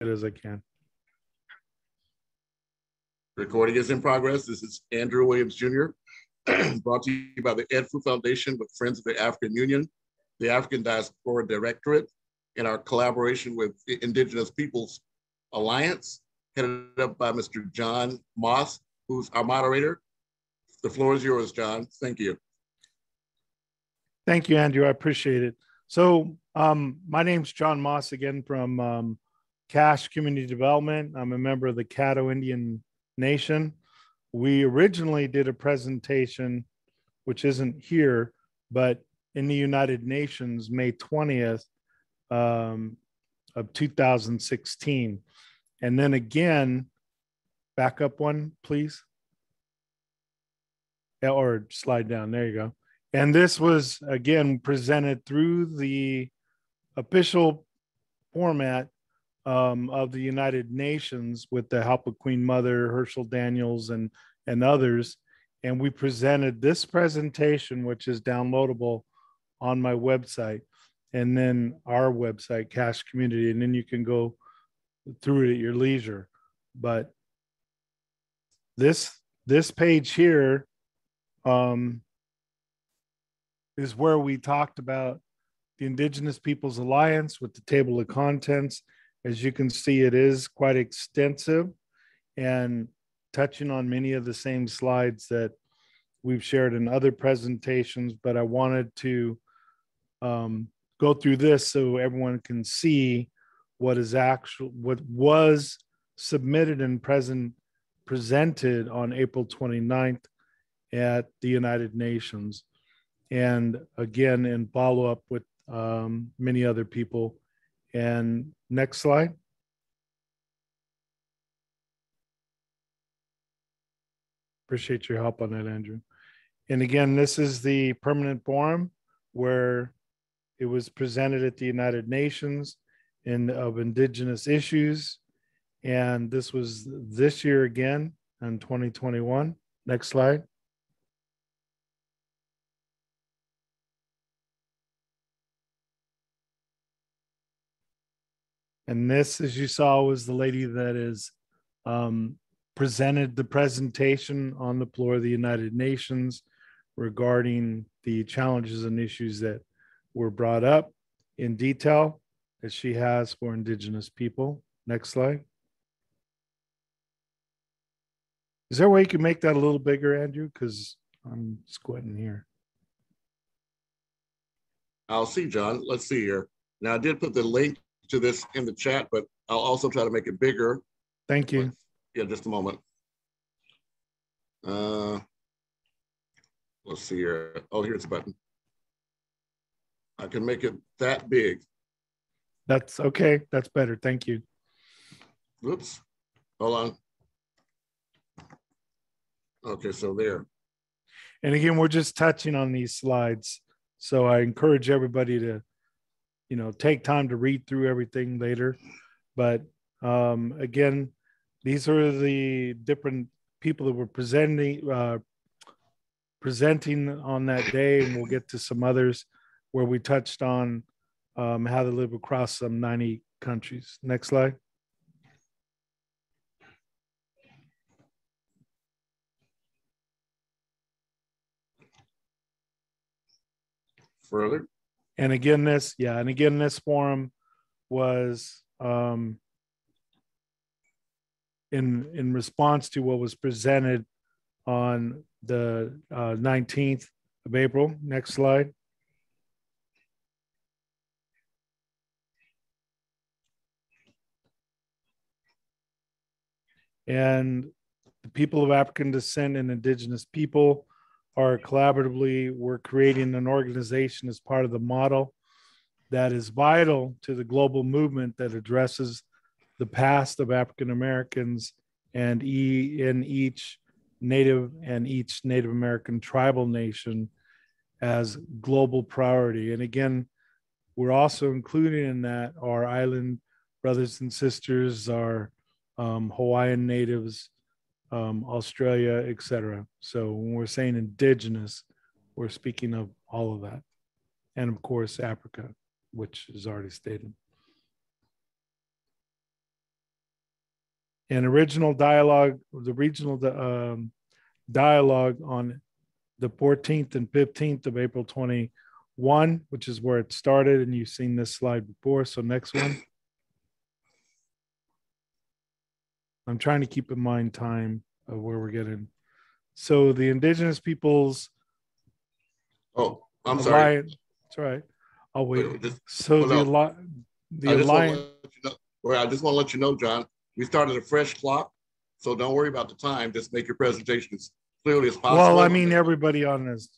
as I can. Recording is in progress. This is Andrew Williams Jr., brought to you by the EdFu Foundation with Friends of the African Union, the African Diaspora Directorate, in our collaboration with the Indigenous Peoples Alliance, headed up by Mr. John Moss, who's our moderator. The floor is yours, John. Thank you. Thank you, Andrew. I appreciate it. So my name's John Moss, again, from Cache Community Development. I'm a member of the Caddo Indian Nation. We originally did a presentation, which isn't here, but in the United Nations, May 20th of 2016. And then again, back up one, please. Or slide down, there you go. And this was, again, presented through the official format of the United Nations with the help of Queen Mother, Herschel Daniels, and others. And we presented this presentation, which is downloadable on my website, and then our website, Cache Community, and then you can go through it at your leisure. But this page here is where we talked about the Indigenous Peoples Alliance with the table of contents. As you can see, it is quite extensive and touching on many of the same slides that we've shared in other presentations, but I wanted to go through this so everyone can see what was submitted and presented on April 29th at the United Nations. And again, in follow-up with many other people. And next slide. Appreciate your help on that, Andrew. And again, this is the permanent forum where it was presented at the United Nations of Indigenous issues. And this was this year again in 2021. Next slide. And this, as you saw, was the lady that is presented the presentation on the floor of the United Nations regarding the challenges and issues that were brought up in detail as she has for Indigenous people. Next slide. Is there a way you can make that a little bigger, Andrew? Because I'm squinting here. I'll see, John. Let's see here. Now, I did put the link to this in the chat, but I'll also try to make it bigger. Thank you. Yeah, just a moment. Let's see here. Oh, here's the button. I can make it that big. That's okay. That's better. Thank you. Whoops. Hold on. Okay, so there. And again, we're just touching on these slides. So I encourage everybody to, take time to read through everything later. But again, these are the different people that were presenting on that day, and we'll get to some others where we touched on how to live across some 90 countries. Next slide. Further. And again, this forum was in response to what was presented on the 19th of April. Next slide. And the people of African descent and Indigenous people are collaboratively, we're creating an organization as part of the model that is vital to the global movement that addresses the past of African Americans and in each Native American tribal nation as global priority. And again, we're also including in that our island brothers and sisters, our Hawaiian natives, Australia, etc. So when we're saying Indigenous, we're speaking of all of that. And of course, Africa, which is already stated. an original dialogue, the regional dialogue on the 14th and 15th of April 21, which is where it started. And you've seen this slide before. So next one. I'm trying to keep in mind time of where we're getting. So the Indigenous Peoples. Oh, I'm sorry. That's right. I'll wait. So the alliance. I just want to let you know, John, we started a fresh clock. So don't worry about the time. Just make your presentation as clearly as possible. Well, I mean, everybody on this.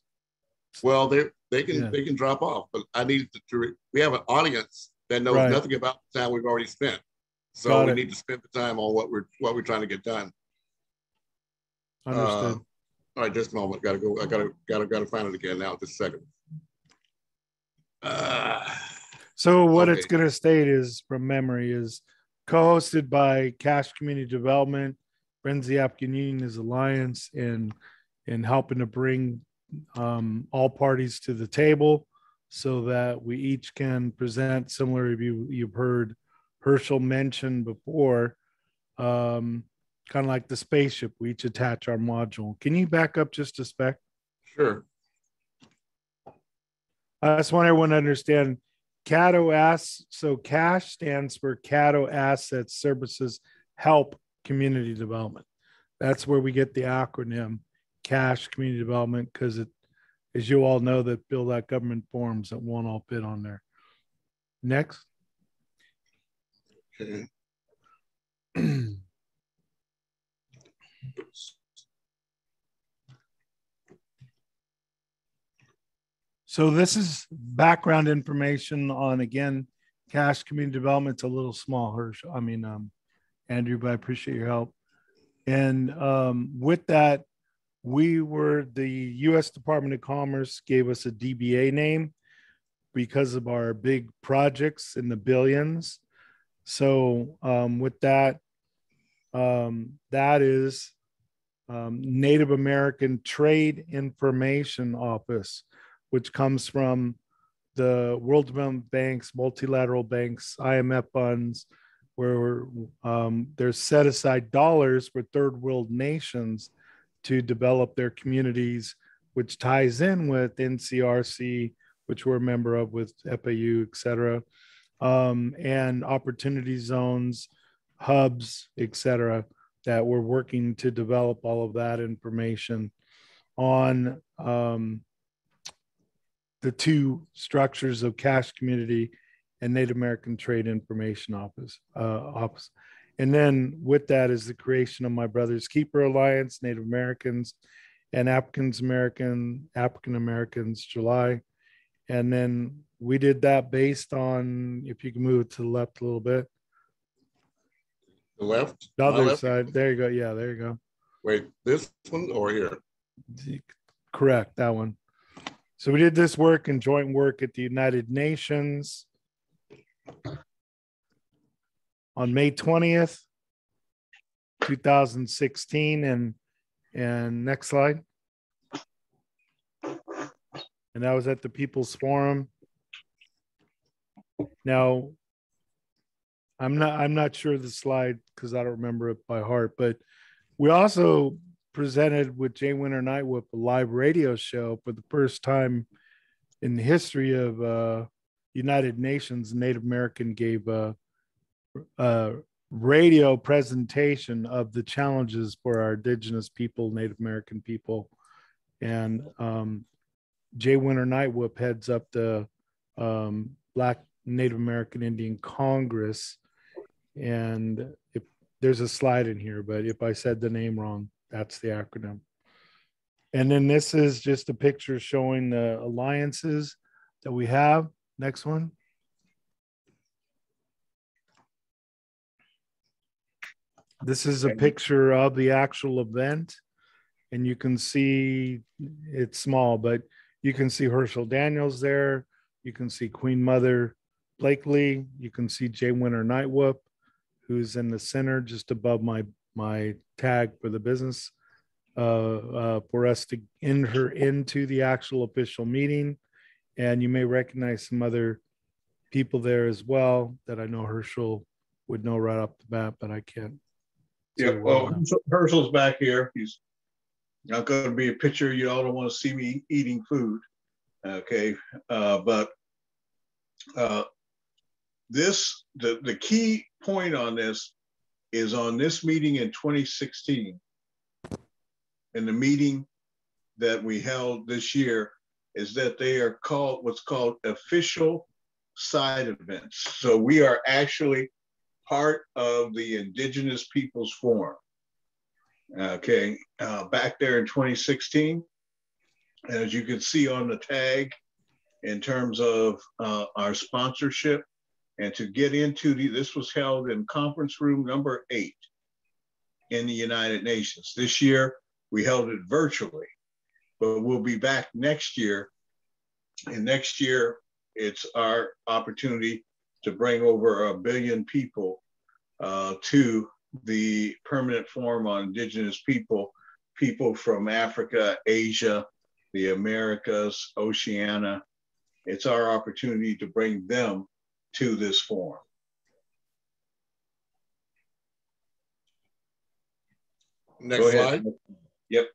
Well, they can drop off, but I need to we have an audience that knows nothing about the time we've already spent. So we need to spend the time on what we're trying to get done. Understood. All right, just a moment. Gotta go. I gotta find it again now. Just a second. So what it's going to state is, from memory, is co-hosted by Cache Community Development, Friends of the African Union is Alliance, and helping to bring all parties to the table so that we each can present similar. You've heard Herschel mention before, kind of like the spaceship, we each attach our module. Can you back up just a spec? Sure. I just want everyone to understand so CASH stands for Caddo Assets Services Help Community Development. That's where we get the acronym CASH Community Development, because it, as you all know, that build out government forms that won't all fit on there. Next. Okay. So this is background information on, again, Cache Community Development. It's a little small, Andrew, but I appreciate your help. And with that, the U.S. Department of Commerce gave us a DBA name because of our big projects in the billions. So with that, that is Native American Trade Information Office, which comes from the World Development Banks, multilateral banks, IMF funds, where there's set aside dollars for third world nations to develop their communities, which ties in with NCRC, which we're a member of with FAU, et cetera, and opportunity zones, hubs, et cetera, that we're working to develop all of that information on the two structures of Cache Community and Native American Trade Information Office. And then with that is the creation of My Brother's Keeper Alliance, Native Americans and African Americans, July. And then we did that based on, if you can move it to the left a little bit. The left? The other side. There you go. Yeah, there you go. Wait, this one or here? Correct, that one. So we did this work in joint work at the United Nations on May 20th, 2016. And next slide. And that was at the People's Forum. Now, I'm not sure of the slide because I don't remember it by heart, but we also presented with Jay Winter Nightwhip a live radio show for the first time in the history of United Nations. Native American gave a radio presentation of the challenges for our Indigenous people, Native American people. And Jay Winter Nightwhip heads up the Black Native American Indian Congress. And if there's a slide in here, but if I said the name wrong, that's the acronym. And then this is just a picture showing the alliances that we have. Next one. This is a picture of the actual event. And you can see it's small, but you can see Herschel Daniels there. You can see Queen Mother Blakely. You can see Jay Winter Nightwhip, who's in the center just above my tag for the business, for us to enter into the actual official meeting. And you may recognize some other people there as well that I know Herschel would know right off the bat, but I can't Yeah, well, Herschel's back here. He's not going to be a picture. You all don't want to see me eating food. Okay. But the key point on this is on this meeting in 2016 and the meeting that we held this year is that they are called what's called official side events. So we are actually part of the Indigenous Peoples Forum. Okay, back there in 2016, as you can see on the tag, in terms of our sponsorship, and to get into this was held in conference room number 8 in the United Nations. This year, we held it virtually, but we'll be back next year. And next year, it's our opportunity to bring over 1 billion people to the Permanent Forum on Indigenous people from Africa, Asia, the Americas, Oceania. It's our opportunity to bring them to this forum. Next slide. Yep.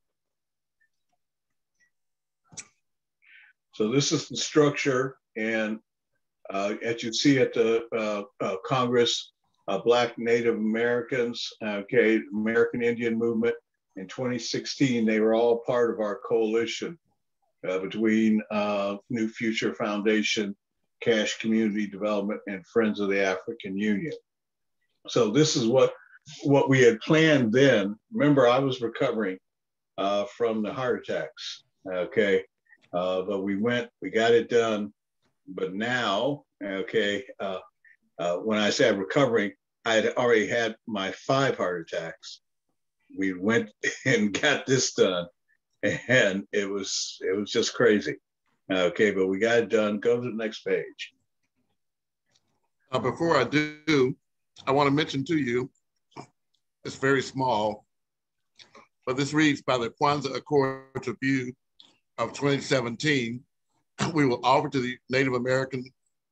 So this is the structure, and as you see at the Congress, Black Native Americans, okay, American Indian Movement, in 2016, they were all part of our coalition between New Future Foundation, Cash Community Development, and Friends of the African Union. So this is what we had planned then. Remember, I was recovering from the heart attacks, okay? But we got it done. But now, okay, when I say I'm recovering, I had already had my 5 heart attacks. We went and got this done, and it was just crazy. Okay, but we got it done. Go to the next page. Before I do, I want to mention to you, it's very small, but this reads, by the Kwanzaa Accord Review of 2017, we will offer to the Native American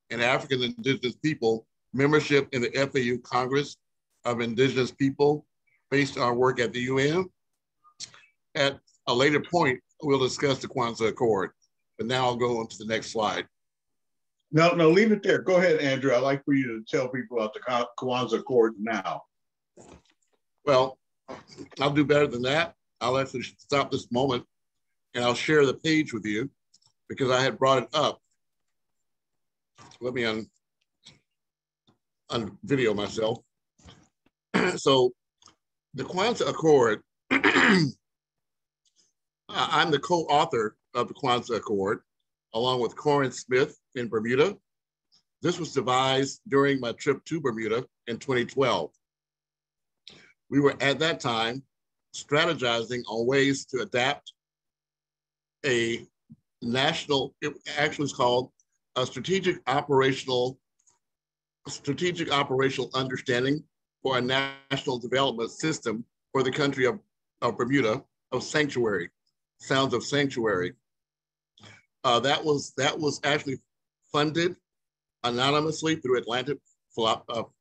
and African Indigenous people membership in the FAU Congress of Indigenous People based on our work at the UN. At a later point, we'll discuss the Kwanzaa Accord, but now I'll go on to the next slide. No, leave it there. Go ahead, Andrew. I'd like for you to tell people about the Kwanzaa Accord now. Well, I'll do better than that. I'll actually stop this moment and I'll share the page with you because I had brought it up. Let me on video myself. So the Kwanzaa Accord, I'm the co-author of the Kwanzaa Accord, along with Corin Smith in Bermuda. This was devised during my trip to Bermuda in 2012. We were at that time strategizing on ways to adapt a national, it actually is called a strategic operational understanding for a national development system for the country of Bermuda of sanctuary, sounds of sanctuary. That was actually funded anonymously through Atlantic Philanthropies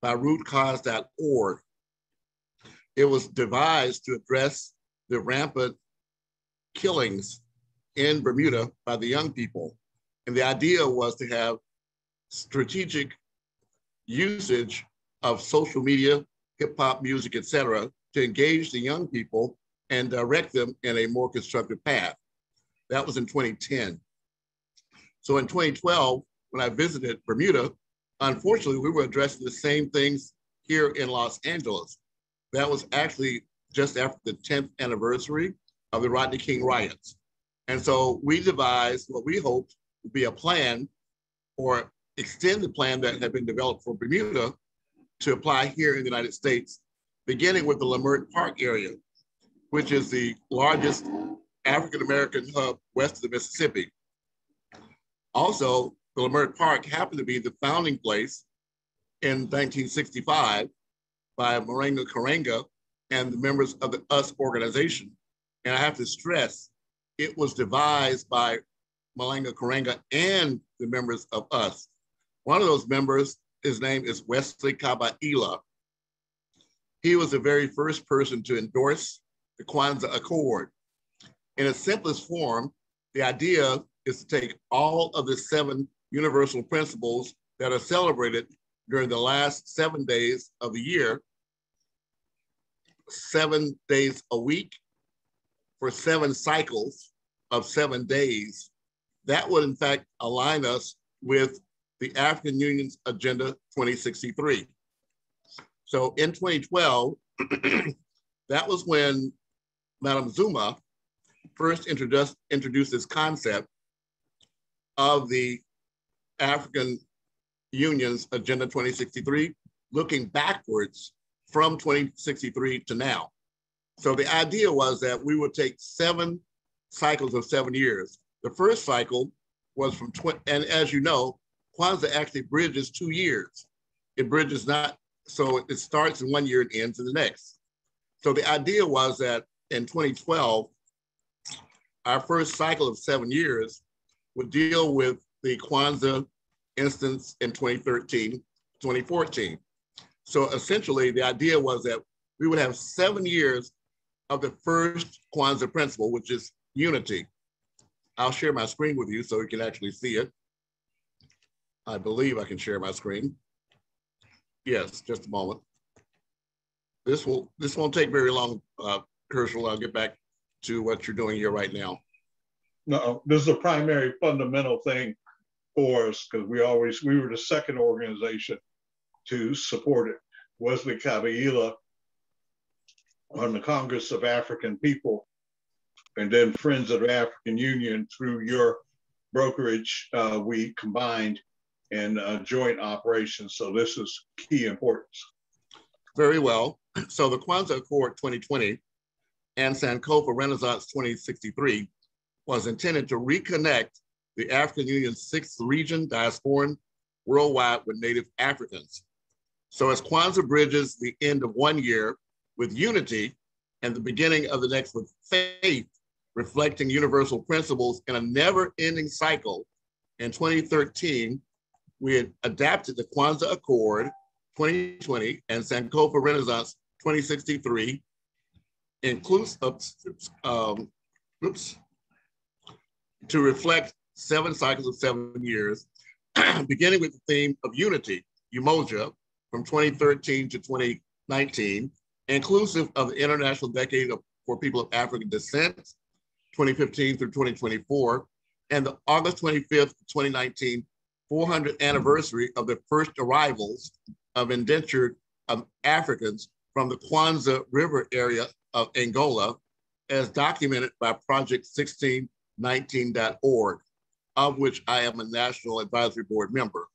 by rootcause.org. It was devised to address the rampant killings in Bermuda by the young people. And the idea was to have strategic usage of social media, hip hop music, etc., to engage the young people and direct them in a more constructive path. That was in 2010. So in 2012, when I visited Bermuda, unfortunately, we were addressing the same things here in Los Angeles. That was actually just after the 10th anniversary of the Rodney King riots. And so we devised what we hoped would be a plan or extended plan that had been developed for Bermuda to apply here in the United States, beginning with the Leimert Park area, which is the largest African-American hub west of the Mississippi. Also, the Leimert Park happened to be the founding place in 1965 by Marenga Karenga and the members of the US organization. And I have to stress, it was devised by Marenga Karenga and the members of US. One of those members his name is Wesley Kaba'ila. He was the very first person to endorse the Kwanzaa Accord. In its simplest form, the idea is to take all of the 7 universal principles that are celebrated during the last 7 days of the year, 7 days a week for 7 cycles of 7 days. That would in fact align us with the African Union's Agenda 2063. So in 2012, that was when Madam Zuma first introduced this concept of the African Union's Agenda 2063, looking backwards from 2063 to now. So the idea was that we would take 7 cycles of 7 years. The first cycle was from, and as you know, Kwanzaa actually bridges 2 years. It bridges not, so it starts in 1 year and ends in the next. So the idea was that in 2012, our first cycle of 7 years would deal with the Kwanzaa instance in 2013, 2014. So essentially the idea was that we would have 7 years of the first Kwanzaa principle, which is unity. I'll share my screen with you so you can actually see it. I believe I can share my screen. Yes, just a moment. This won't take very long, Herschel. I'll get back to what you're doing here right now. No, this is a primary fundamental thing for us because we were the second organization to support it. Wesley Kaba'ila on the Congress of African People, and then Friends of the African Union through your brokerage, we combined in joint operations. So this is key importance. Very well. So the Kwanzaa Accord 2020 and Sankofa Renaissance 2063 was intended to reconnect the African Union's 6th region diasporan worldwide with Native Africans. So as Kwanzaa bridges the end of 1 year with unity and the beginning of the next with faith, reflecting universal principles in a never-ending cycle, in 2013, we had adapted the Kwanzaa Accord 2020 and Sankofa Renaissance 2063, to reflect 7 cycles of 7 years, beginning with the theme of unity, Umoja, from 2013 to 2019, inclusive of the International Decade for People of African Descent, 2015 through 2024, and the August 25th, 2019, 400th anniversary of the first arrivals of indentured Africans from the Kwanzaa River area of Angola, as documented by Project 1619.org, of which I am a National Advisory Board member.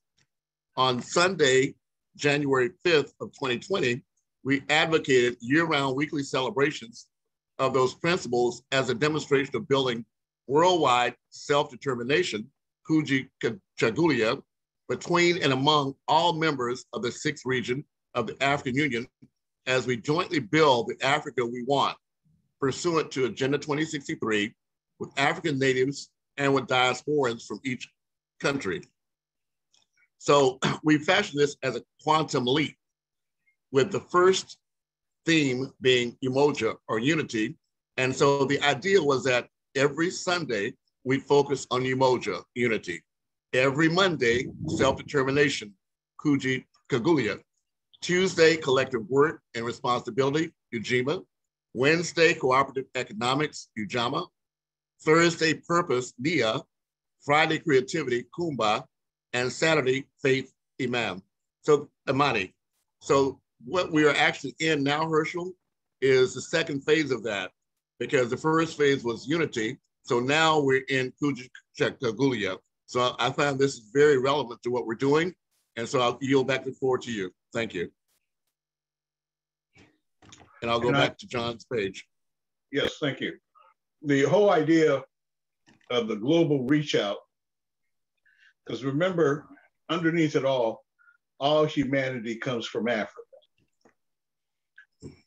On Sunday, January 5th of 2020, we advocated year-round weekly celebrations of those principles as a demonstration of building worldwide self-determination, Kuji-Chagulia, between and among all members of the 6th region of the African Union as we jointly build the Africa we want, pursuant to Agenda 2063, with African natives and with diasporans from each country. So we fashioned this as a quantum leap, with the first theme being Umoja, or unity. And so the idea was that every Sunday we focus on Umoja, unity. Every Monday, self-determination, Kuji-Kagulia. Tuesday, collective work and responsibility, Ujima. Wednesday, cooperative economics, Ujama. Thursday, purpose, Nia. Friday, creativity, Kumba. And Saturday, faith, Imam. So, Imani. So what we are actually in now, Herschel, is the second phase of that, because the first phase was unity. So now we're in Kuji-Chagulia. So I found this is very relevant to what we're doing. And so I'll yield back the floor to you. Thank you. And I'll go back to John's page. Yes, thank you. The whole idea of the global reach out, because remember, underneath it all humanity comes from Africa.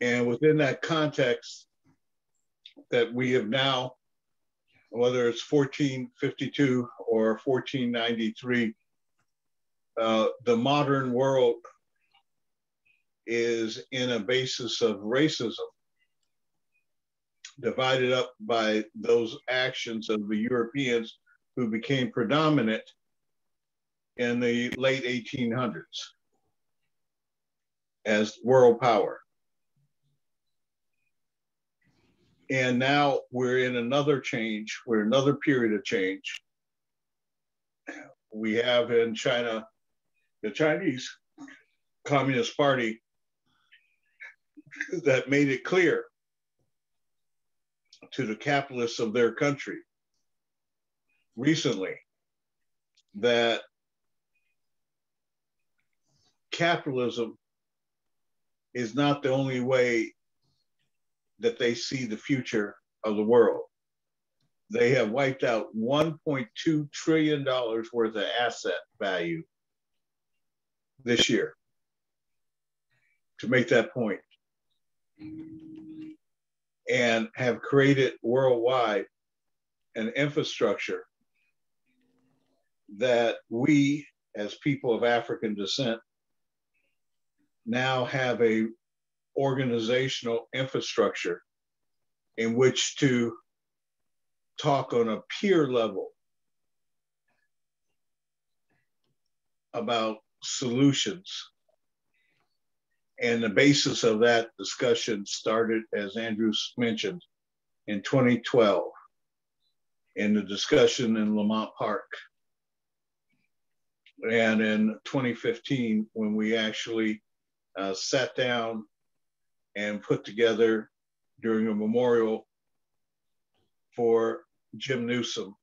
And within that context that we have now, whether it's 1452 or 1493, the modern world is in a basis of racism, divided up by those actions of the Europeans who became predominant in the late 1800s as world power. And now we're in another change, we're in another period of change. We have in China, the Chinese Communist Party that made it clear to the capitalists of their country recently that capitalism is not the only way that they see the future of the world. They have wiped out $1.2 trillion worth of asset value this year to make that point, and have created worldwide an infrastructure that we as people of African descent now have a organizational infrastructure in which to talk on a peer level about solutions. And the basis of that discussion started, as Andrew mentioned, in 2012 in the discussion in Lamont Park. And in 2015, when we actually sat down and put together during a memorial for Jim Newsom,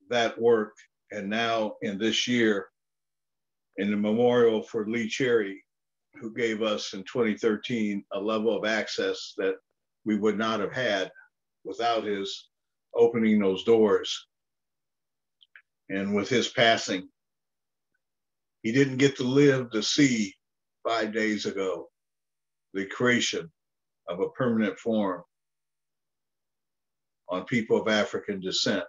that work. And now in this year, in the memorial for Lee Cherry, who gave us in 2013 a level of access that we would not have had without his opening those doors. And with his passing, he didn't get to live to see 5 days ago the creation of a permanent forum on people of African descent.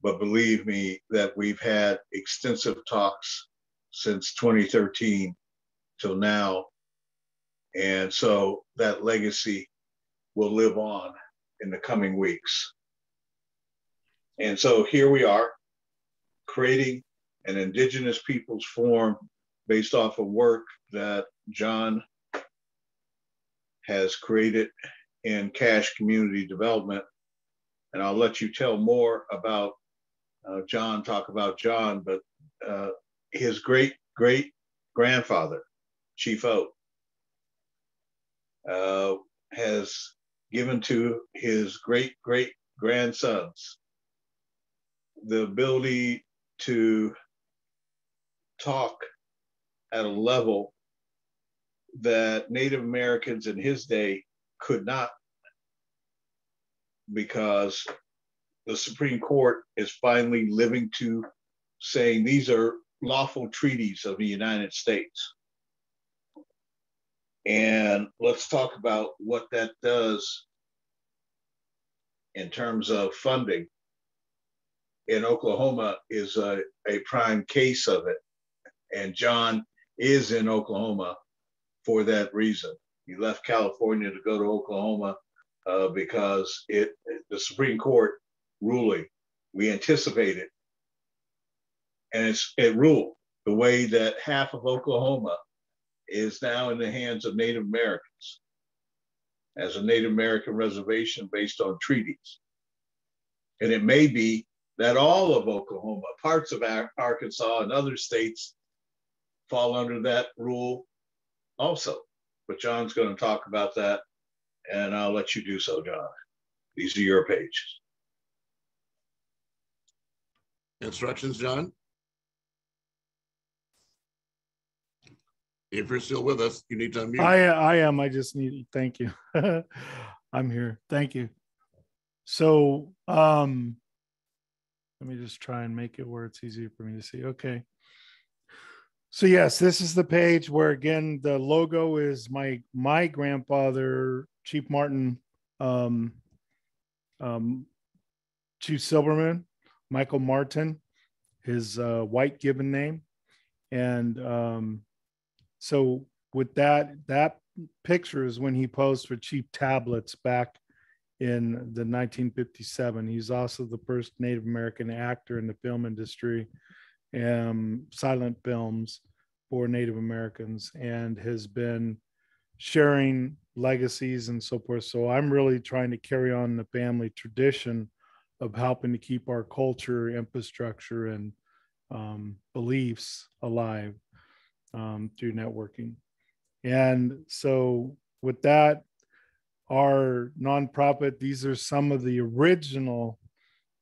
But believe me that we've had extensive talks since 2013 till now. And so that legacy will live on in the coming weeks. And so here we are, creating an Indigenous Peoples Forum based off of work that John has created in Cash Community Development. And I'll let you tell more about John, talk about John, but his great-great-grandfather, Chief O, has given to his great-great-grandsons the ability to talk at a level that Native Americans in his day could not, because the Supreme Court is finally living to saying these are lawful treaties of the United States. And let's talk about what that does in terms of funding. In Oklahoma is a prime case of it. And John is in Oklahoma for that reason. He left California to go to Oklahoma because the Supreme Court ruling, we anticipated, and it ruled the way that half of Oklahoma is now in the hands of Native Americans as a Native American reservation based on treaties. And it may be that all of Oklahoma, parts of Arkansas and other states fall under that rule also. But John's going to talk about that, and I'll let you do so, John. These are your pages. Instructions, John? If you're still with us, you need to unmute. I am. I just need, thank you. I'm here. Thank you. So let me just try and make it where it's easier for me to see. Okay. So yes, this is the page where, again, the logo is my grandfather, Chief Martin, Chief Silverman, Michael Martin. his white given name. And so with that picture is when he posed for cheap tablets back in the 1957. He's also the first Native American actor in the film industry, silent films for Native Americans, and has been sharing legacies and so forth. So I'm really trying to carry on the family tradition of helping to keep our culture, infrastructure, and beliefs alive through networking. And so with that, our nonprofit, these are some of the original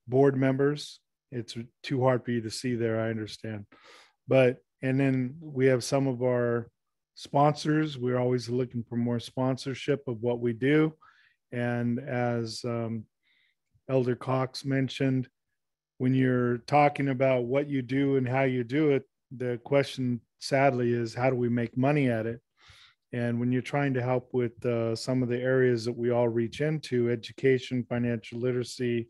board members. It's too hard for you to see there, I understand. And then we have some of our sponsors. We're always looking for more sponsorship of what we do. And as Elder Cox mentioned, when you're talking about what you do and how you do it, the question sadly is, how do we make money at it? And when you're trying to help with some of the areas that we all reach into, education, financial literacy,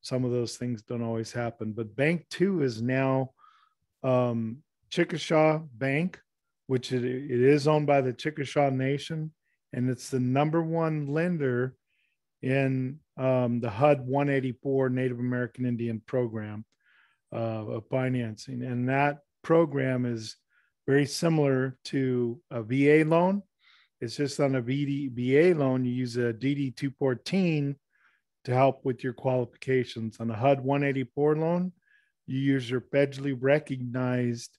some of those things don't always happen. But Bank 2 is now Chickasaw Bank, which it is owned by the Chickasaw Nation, and it's the #1 lender in the HUD 184 Native American Indian program of financing. And that program is very similar to a VA loan. It's just on a VA loan, you use a DD 214 to help with your qualifications. On a HUD 184 loan, you use your federally recognized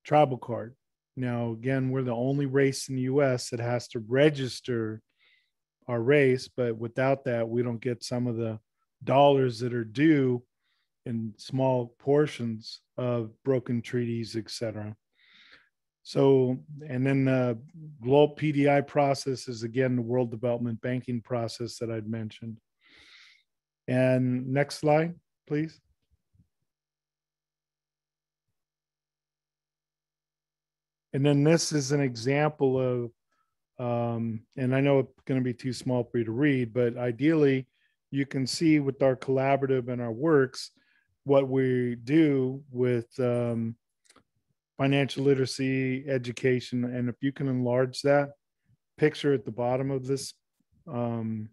tribal card. Now, again, we're the only race in the US that has to register our race, but without that, we don't get some of the dollars that are due in small portions of broken treaties, etc. So, and then the global PDI process is, again, the World Development Banking process that I'd mentioned. And next slide, please. And then this is an example of, and I know it's going to be too small for you to read, but ideally you can see with our collaborative and our works what we do with financial literacy, education. And if you can enlarge that picture at the bottom of this, and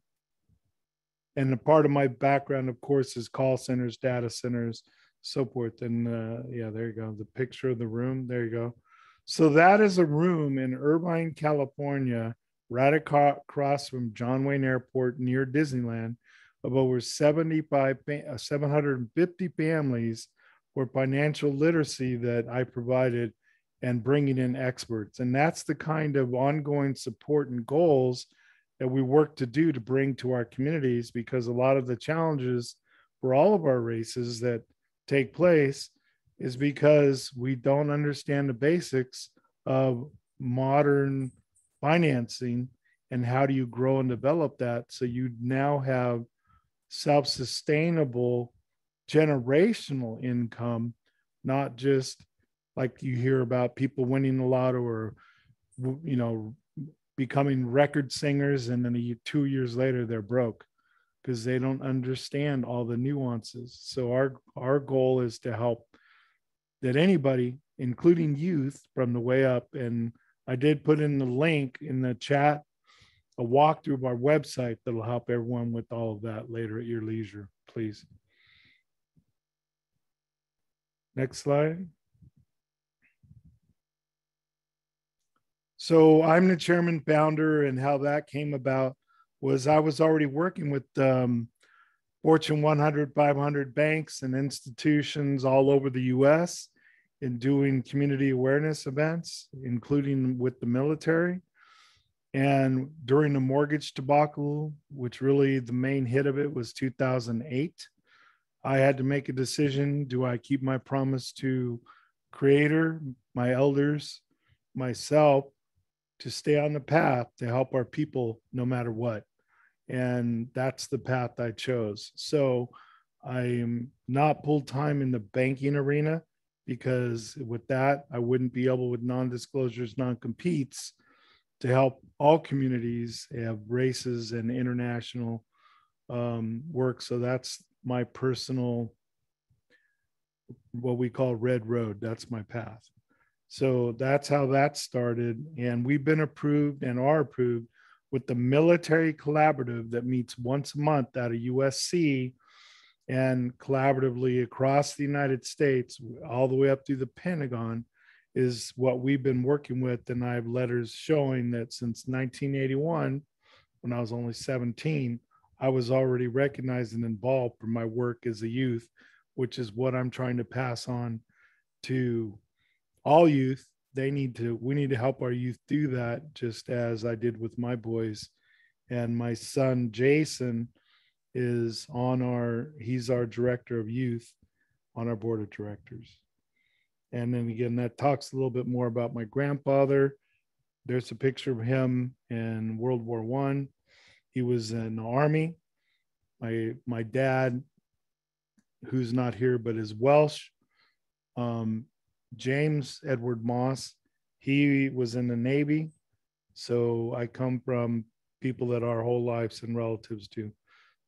a part of my background, of course, is call centers, data centers, so forth. And yeah, there you go. The picture of the room, there you go. So that is a room in Irvine, California, right across from John Wayne Airport near Disneyland, of over 750 families for financial literacy that I provided, and bringing in experts. And that's the kind of ongoing support and goals that we work to do to bring to our communities, because a lot of the challenges for all of our races that take place is because we don't understand the basics of modern financing and how do you grow and develop that so you now have self-sustainable generational income, not just like you hear about people winning the lotto or, you know, becoming record singers and then 2 years later they're broke because they don't understand all the nuances. So our goal is to help that anybody, including youth, from the way up. And I did put in the link in the chat, a walkthrough of our website that'll help everyone with all of that later at your leisure, please. Next slide. So I'm the chairman founder, and how that came about was I was already working with Fortune 100, 500 banks and institutions all over the US in doing community awareness events, including with the military. And during the mortgage debacle, which really the main hit of it was 2008, I had to make a decision. Do I keep my promise to Creator, my elders, myself, to stay on the path to help our people no matter what? And that's the path I chose. So I am not full-time in the banking arena, because with that, I wouldn't be able, with non-disclosures, non-competes, to help all communities have races and international work. So that's my personal what we call Red Road. That's my path. So that's how that started. And we've been approved and are approved with the military collaborative that meets once a month out of USC and collaboratively across the United States, all the way up through the Pentagon, is what we've been working with. And I have letters showing that since 1981, when I was only 17, I was already recognized and involved for my work as a youth, which is what I'm trying to pass on to all youth. We need to help our youth do that, just as I did with my boys. And my son, Jason, he's our director of youth on our board of directors. And then again, that talks a little bit more about my grandfather. There's a picture of him in World War I. He was in the Army. My dad, who's not here but is Welsh, James Edward Moss, he was in the Navy. So I come from people that our whole lives and relatives do.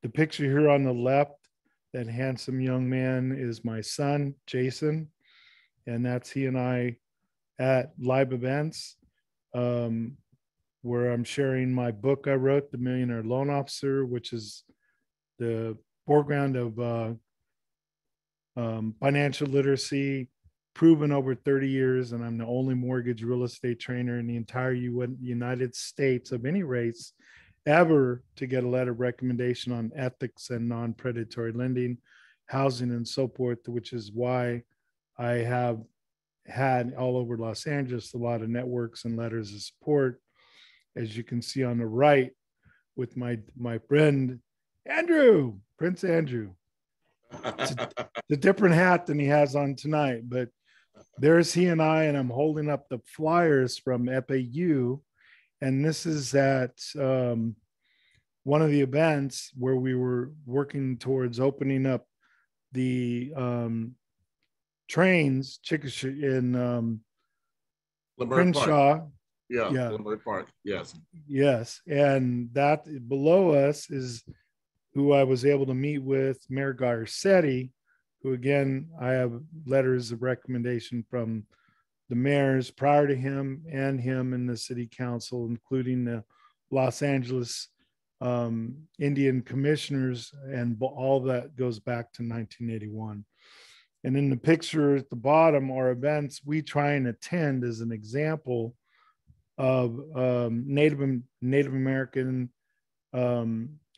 The picture here on the left, that handsome young man, is my son, Jason. And that's he and I at live events where I'm sharing my book I wrote, The Millionaire Loan Officer, which is the foreground of financial literacy, proven over 30 years. And I'm the only mortgage real estate trainer in the entire United States of any race ever to get a letter of recommendation on ethics and non-predatory lending, housing, and so forth, which is why I have had all over Los Angeles a lot of networks and letters of support, as you can see on the right with my friend Andrew, Prince Andrew. It's a different hat than he has on tonight, but there's he and I'm holding up the flyers from FAU. And this is at one of the events where we were working towards opening up the trains in Crenshaw. Yeah, Leimert Park. Yes. And that below us is who I was able to meet with, Mayor Garcetti, who again, I have letters of recommendation from the mayors prior to him and him in the city council, including the Los Angeles Indian commissioners, and all that goes back to 1981. And in the picture at the bottom are events we try and attend as an example of Native American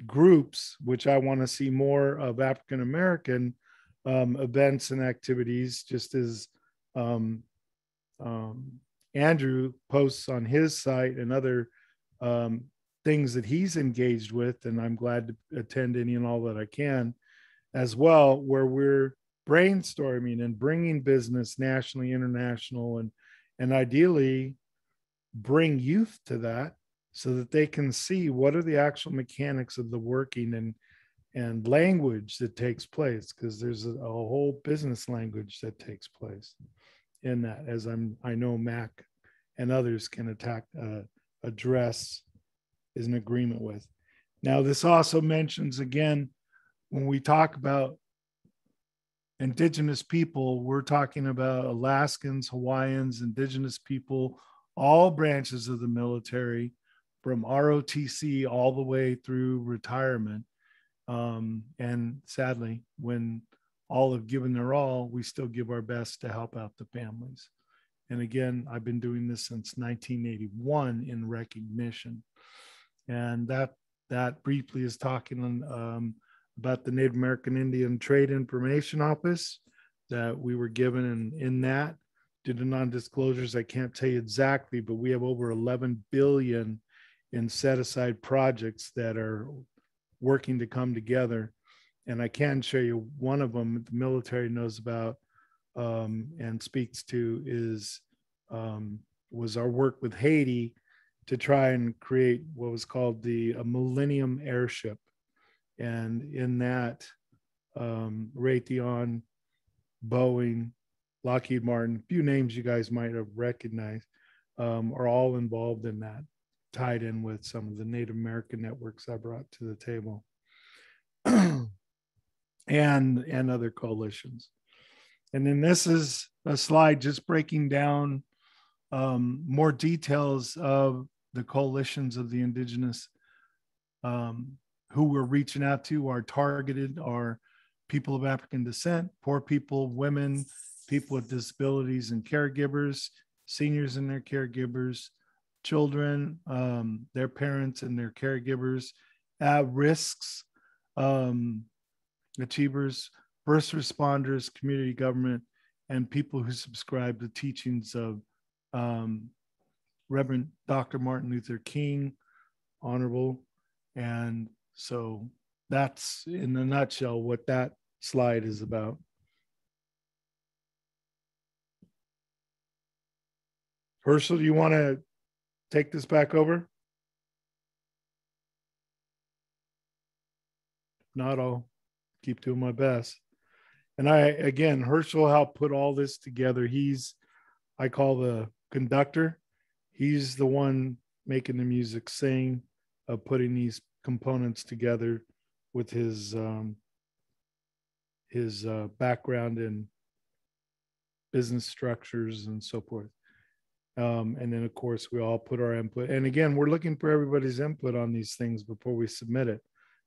groups, which I want to see more of African American events and activities, just as Andrew posts on his site and other things that he's engaged with. And I'm glad to attend any and all that I can as well, where we're brainstorming and bringing business nationally, international, and ideally bring youth to that so that they can see what are the actual mechanics of the working and language that takes place, because there's a whole business language that takes place in that, as I know Mac and others can address, is in agreement with. Now, this also mentions, again, when we talk about Indigenous people, we're talking about Alaskans, Hawaiians, Indigenous people, all branches of the military, from ROTC all the way through retirement. And sadly, when all have given their all, we still give our best to help out the families. And again, I've been doing this since 1981 in recognition. And that briefly is talking about the Native American Indian Trade Information Office that we were given. And in that, due to non-disclosures, I can't tell you exactly, but we have over 11 billion in set-aside projects that are working to come together. And I can show you one of them the military knows about and speaks to was our work with Haiti to try and create what was called the Millennium Airship. And in that, Raytheon, Boeing, Lockheed Martin, a few names you guys might have recognized, are all involved in that, tied in with some of the Native American networks I brought to the table and other coalitions. And then this is a slide just breaking down more details of the coalitions of the Indigenous who we're reaching out to. Are targeted are people of African descent, poor people, women, people with disabilities and caregivers, seniors and their caregivers, children, their parents and their caregivers, risks, achievers, first responders, community government, and people who subscribe to teachings of Reverend Dr. Martin Luther King, Honorable. And so that's in a nutshell what that slide is about. Herschel, do you want to take this back over? If not, I'll keep doing my best. And again, Herschel helped put all this together. I call the conductor. He's the one making the music sing, putting these components together with his background in business structures and so forth. And then, of course, we all put our input. And again, we're looking for everybody's input on these things before we submit it.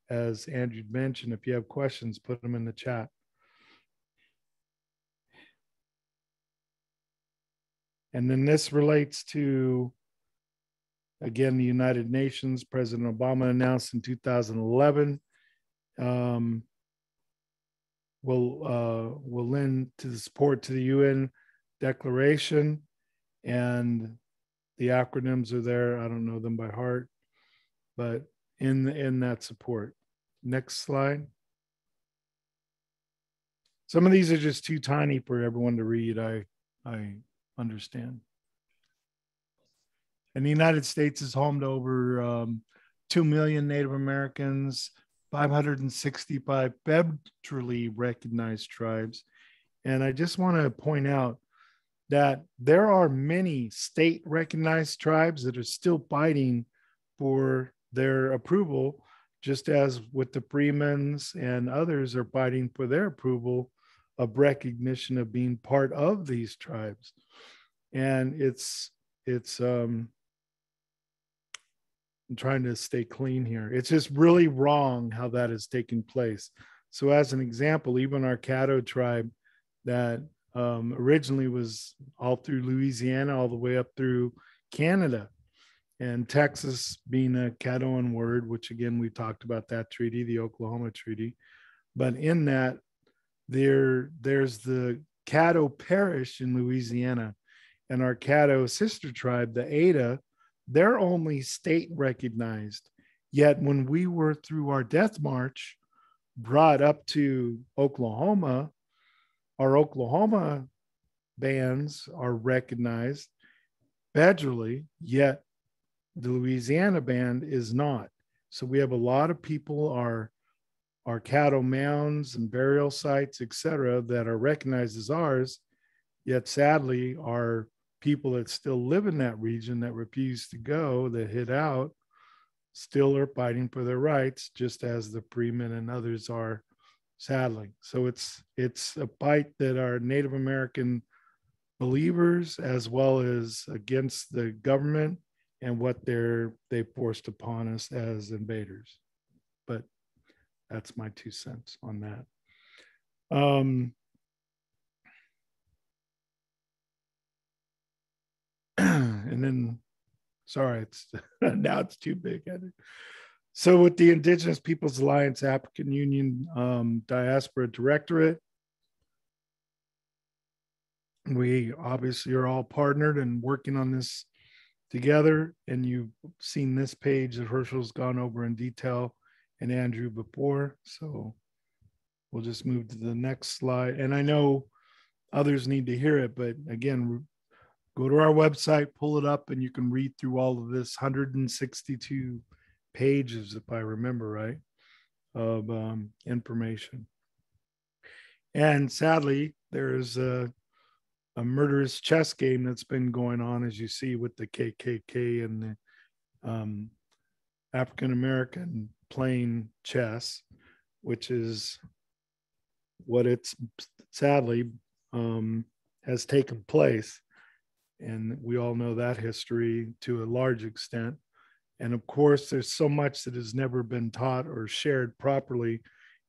As Andrew mentioned, if you have questions, put them in the chat. And then this relates to, again, the United Nations. President Obama announced in 2011 will lend to the support to the UN Declaration, and the acronyms are there. I don't know them by heart, but in that support. Next slide. Some of these are just too tiny for everyone to read. I understand. And the United States is home to over 2 million Native Americans, 565 federally recognized tribes. And I just want to point out that there are many state recognized tribes that are still fighting for their approval, just as with the Freemans and others are fighting for their approval of recognition of being part of these tribes. And it's I'm trying to stay clean here. It's just really wrong how that is taking place. So as an example, even our Caddo tribe that originally was all through Louisiana, all the way up through Canada, and Texas being a Caddoan word, which again, we talked about that treaty, the Oklahoma Treaty. But in that, there's the Caddo Parish in Louisiana, and our Caddo sister tribe, the Ada, they're only state recognized. Yet when we were through our death march, brought up to Oklahoma, our Oklahoma bands are recognized federally, yet the Louisiana band is not. So we have a lot of people, our Caddo mounds and burial sites, etc., that are recognized as ours, yet sadly our people that still live in that region that refuse to go, that hid out, still are fighting for their rights, just as the Freemen and others are, sadly. So it's a fight that our Native American believers, as well as against the government and what they forced upon us as invaders. But that's my 2 cents on that. And then, sorry, now it's too big. So with the Indigenous Peoples Alliance African Union Diaspora Directorate, we obviously are all partnered and working on this together. And you've seen this page that Herschel's gone over in detail and Andrew before. So we'll just move to the next slide. And I know others need to hear it, but again, go to our website, pull it up, and you can read through all of this 162 pages, if I remember right, of information. And sadly, there's a murderous chess game that's been going on, as you see, with the KKK and the African American playing chess, which is what it's sadly has taken place. And we all know that history to a large extent. And of course, there's so much that has never been taught or shared properly.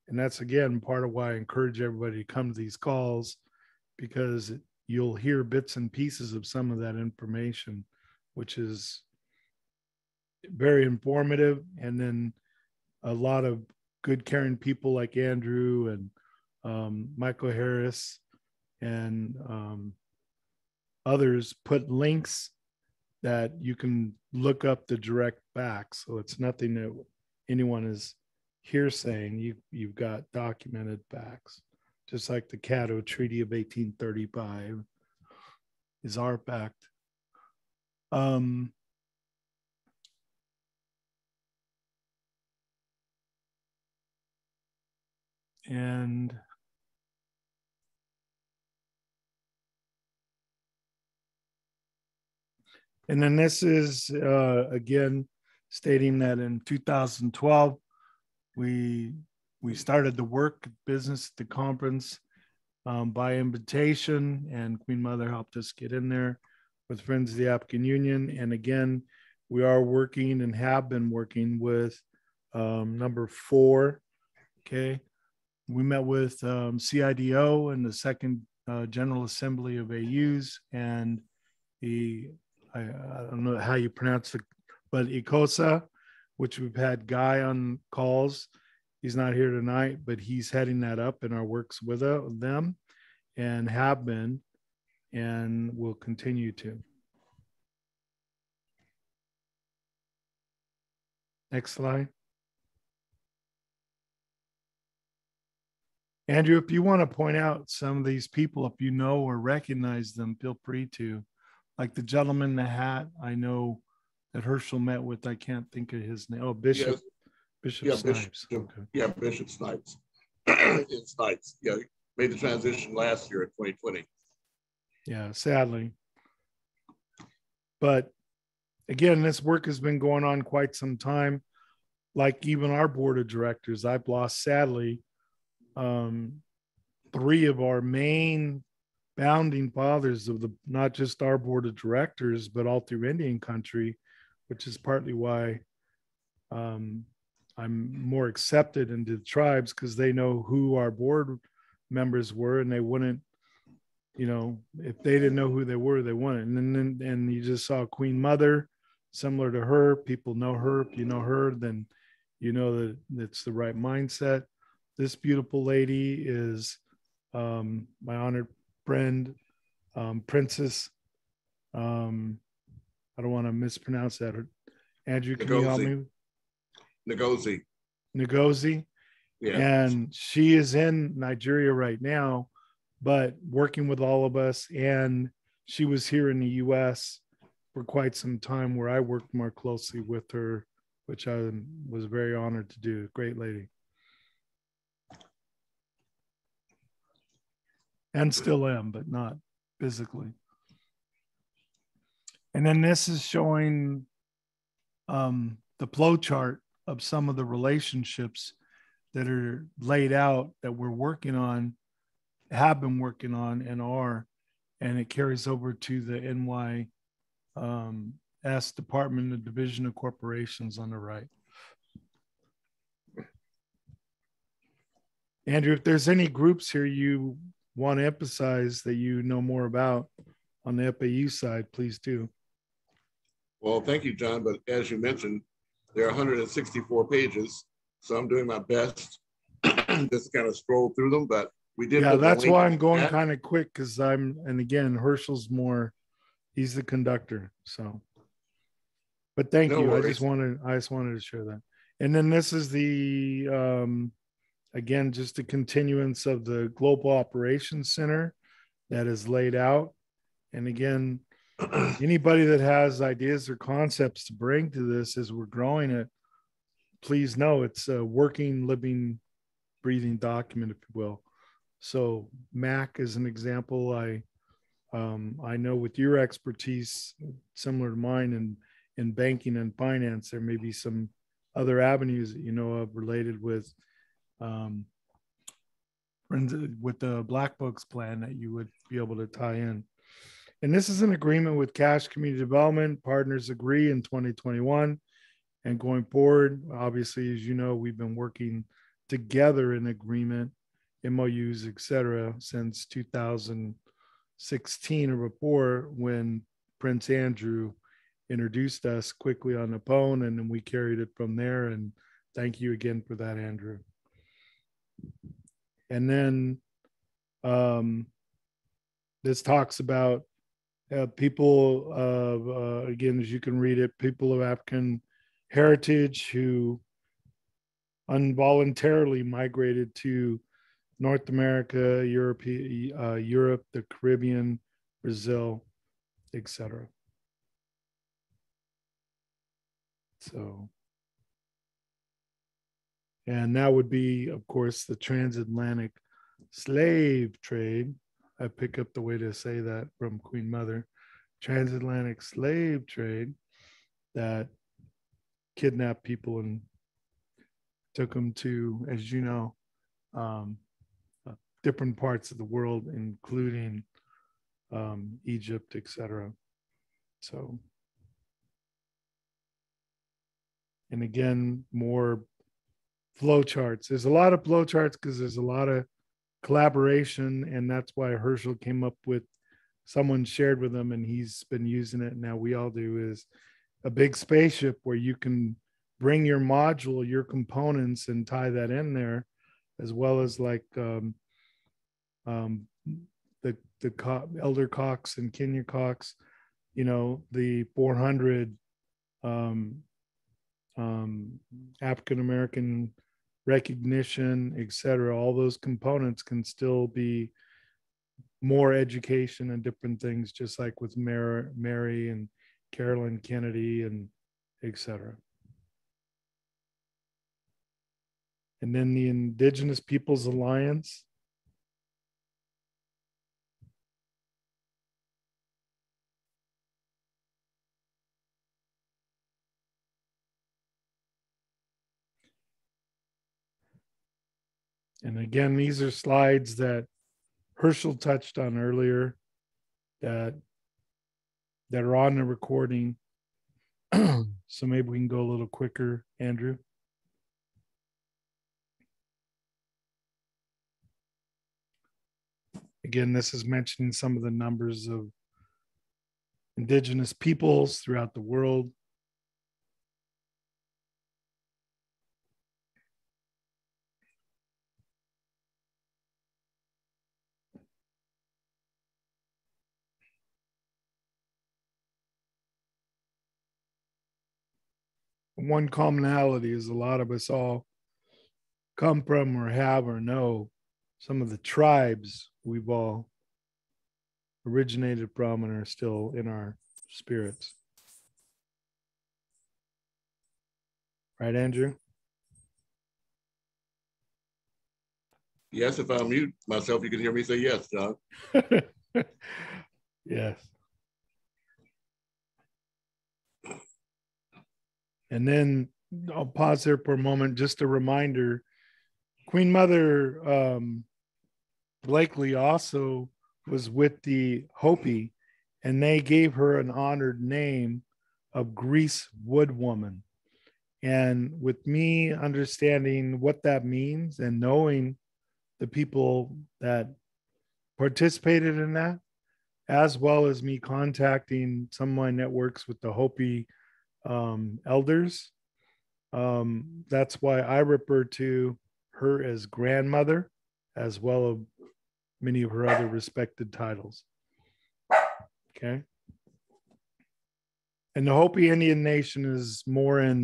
And that's, again, part of why I encourage everybody to come to these calls, because you'll hear bits and pieces of some of that information, which is very informative. And then a lot of good, caring people like Andrew and Michael Harris and others put links that you can look up the direct facts. So it's nothing that anyone is hearsaying. You've got documented facts, just like the Caddo Treaty of 1835 is our fact. And then this is, again, stating that in 2012, we started the work business at the conference by invitation, and Queen Mother helped us get in there with Friends of the African Union. And again, we are working and have been working with number 4. Okay. We met with CIDO and the second General Assembly of AUs and I don't know how you pronounce it, but ICOSA, which we've had Guy on calls. He's not here tonight, but he's heading that up in our works with them, and have been and will continue to. Next slide. Andrew, if you want to point out some of these people, if you know or recognize them, feel free to. Like the gentleman in the hat, I know that Herschel met with, I can't think of his name. Oh, Bishop. Yes. Bishop Snipes. Okay. Yeah, Bishop Snipes. It's Snipes. Yeah, he made the transition last year in 2020. Yeah, sadly. But again, this work has been going on quite some time. Like even our board of directors, I've lost, sadly, 3 of our main founding fathers of the, not just our board of directors, but all through Indian country, which is partly why I'm more accepted into the tribes, because they know who our board members were, and they wouldn't, you know, if they didn't know who they were, they wouldn't. And you just saw Queen Mother, similar to her. People know her. If you know her, then you know that it's the right mindset. This beautiful lady is my honored friend, Princess. I don't want to mispronounce that. Andrew, can you help me? Ngozi. Yeah. And she is in Nigeria right now, but working with all of us. And she was here in the US for quite some time, where I worked more closely with her, which I was very honored to do. Great lady. And still am, but not physically. And then this is showing the flow chart of some of the relationships that are laid out that we're working on, have been working on, and are. And it carries over to the NYS Department of Division of Corporations on the right. Andrew, if there's any groups here you want to emphasize that you know more about on the FAU side, please do. Well, thank you, John. But as you mentioned, there are 164 pages, so I'm doing my best just kind of scroll through them. But we did. Yeah, that's why I'm going kind of quick, because and again, Herschel's more, he's the conductor. So, but thank you. I just wanted to share that. And then this is the again, just a continuance of the Global Operations Center that is laid out. And again, anybody that has ideas or concepts to bring to this as we're growing it, please know it's a working, living, breathing document, if you will. So MAC is an example. I know with your expertise, similar to mine in banking and finance, there may be some other avenues that you know of related with with the Black Books plan that you would be able to tie in. And this is an agreement with Cache Community Development. Partners agree in 2021. And going forward, obviously, as you know, we've been working together in agreement, MOUs, et cetera, since 2016 or before, when Prince Andrew introduced us quickly on the phone, and then we carried it from there. And thank you again for that, Andrew. And then this talks about people of, again, as you can read it, people of African heritage who involuntarily migrated to North America, Europe, the Caribbean, Brazil, etc. So, and that would be, of course, the transatlantic slave trade. I pick up the way to say that from Queen Mother. Transatlantic slave trade that kidnapped people and took them to, as you know, different parts of the world, including Egypt, etc. So, and again, more flow charts. There's a lot of flow charts because there's a lot of collaboration, and that's why Herschel came up with, someone shared with him and he's been using it. Now we all do, is a big spaceship where you can bring your module, your components, and tie that in there, as well as like the Elder Cox and Kenya Cox, you know, the 400 African American recognition, etc. All those components can still be more education and different things, just like with Mary and Carolyn Kennedy and etc. And then the Indigenous Peoples Alliance. And again, these are slides that Herschel touched on earlier that are on the recording. So maybe we can go a little quicker, Andrew. Again, this is mentioning some of the numbers of Indigenous peoples throughout the world. One commonality is a lot of us all come from or have or know some of the tribes we've all originated from and are still in our spirits. Right, Andrew? Yes, if I mute myself, you can hear me say yes, John. Yes. And then I'll pause there for a moment. Just a reminder, Queen Mother Blakely also was with the Hopi, and they gave her an honored name of Grease Woodwoman. And with me understanding what that means and knowing the people that participated in that, as well as me contacting some of my networks with the Hopi elders, that's why I refer to her as grandmother, as well as many of her other respected titles. Okay. And the Hopi Indian Nation is more in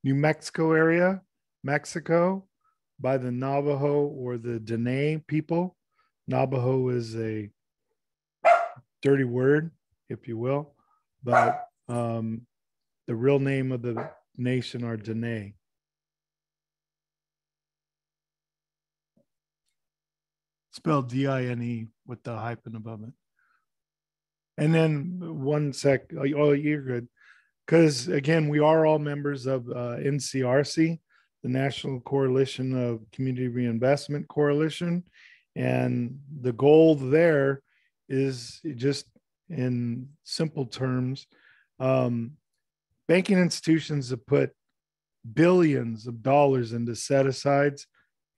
New Mexico area, Mexico, by the Navajo or the Dene people. Navajo is a dirty word, if you will, but the real name of the nation are Dene. Spelled D-I-N-E with the hyphen above it. And then one sec, oh, you're good. Because again, we are all members of NCRC, the National Coalition of Community Reinvestment Coalition. And the goal there is, just in simple terms, banking institutions have put billions of dollars into set-asides,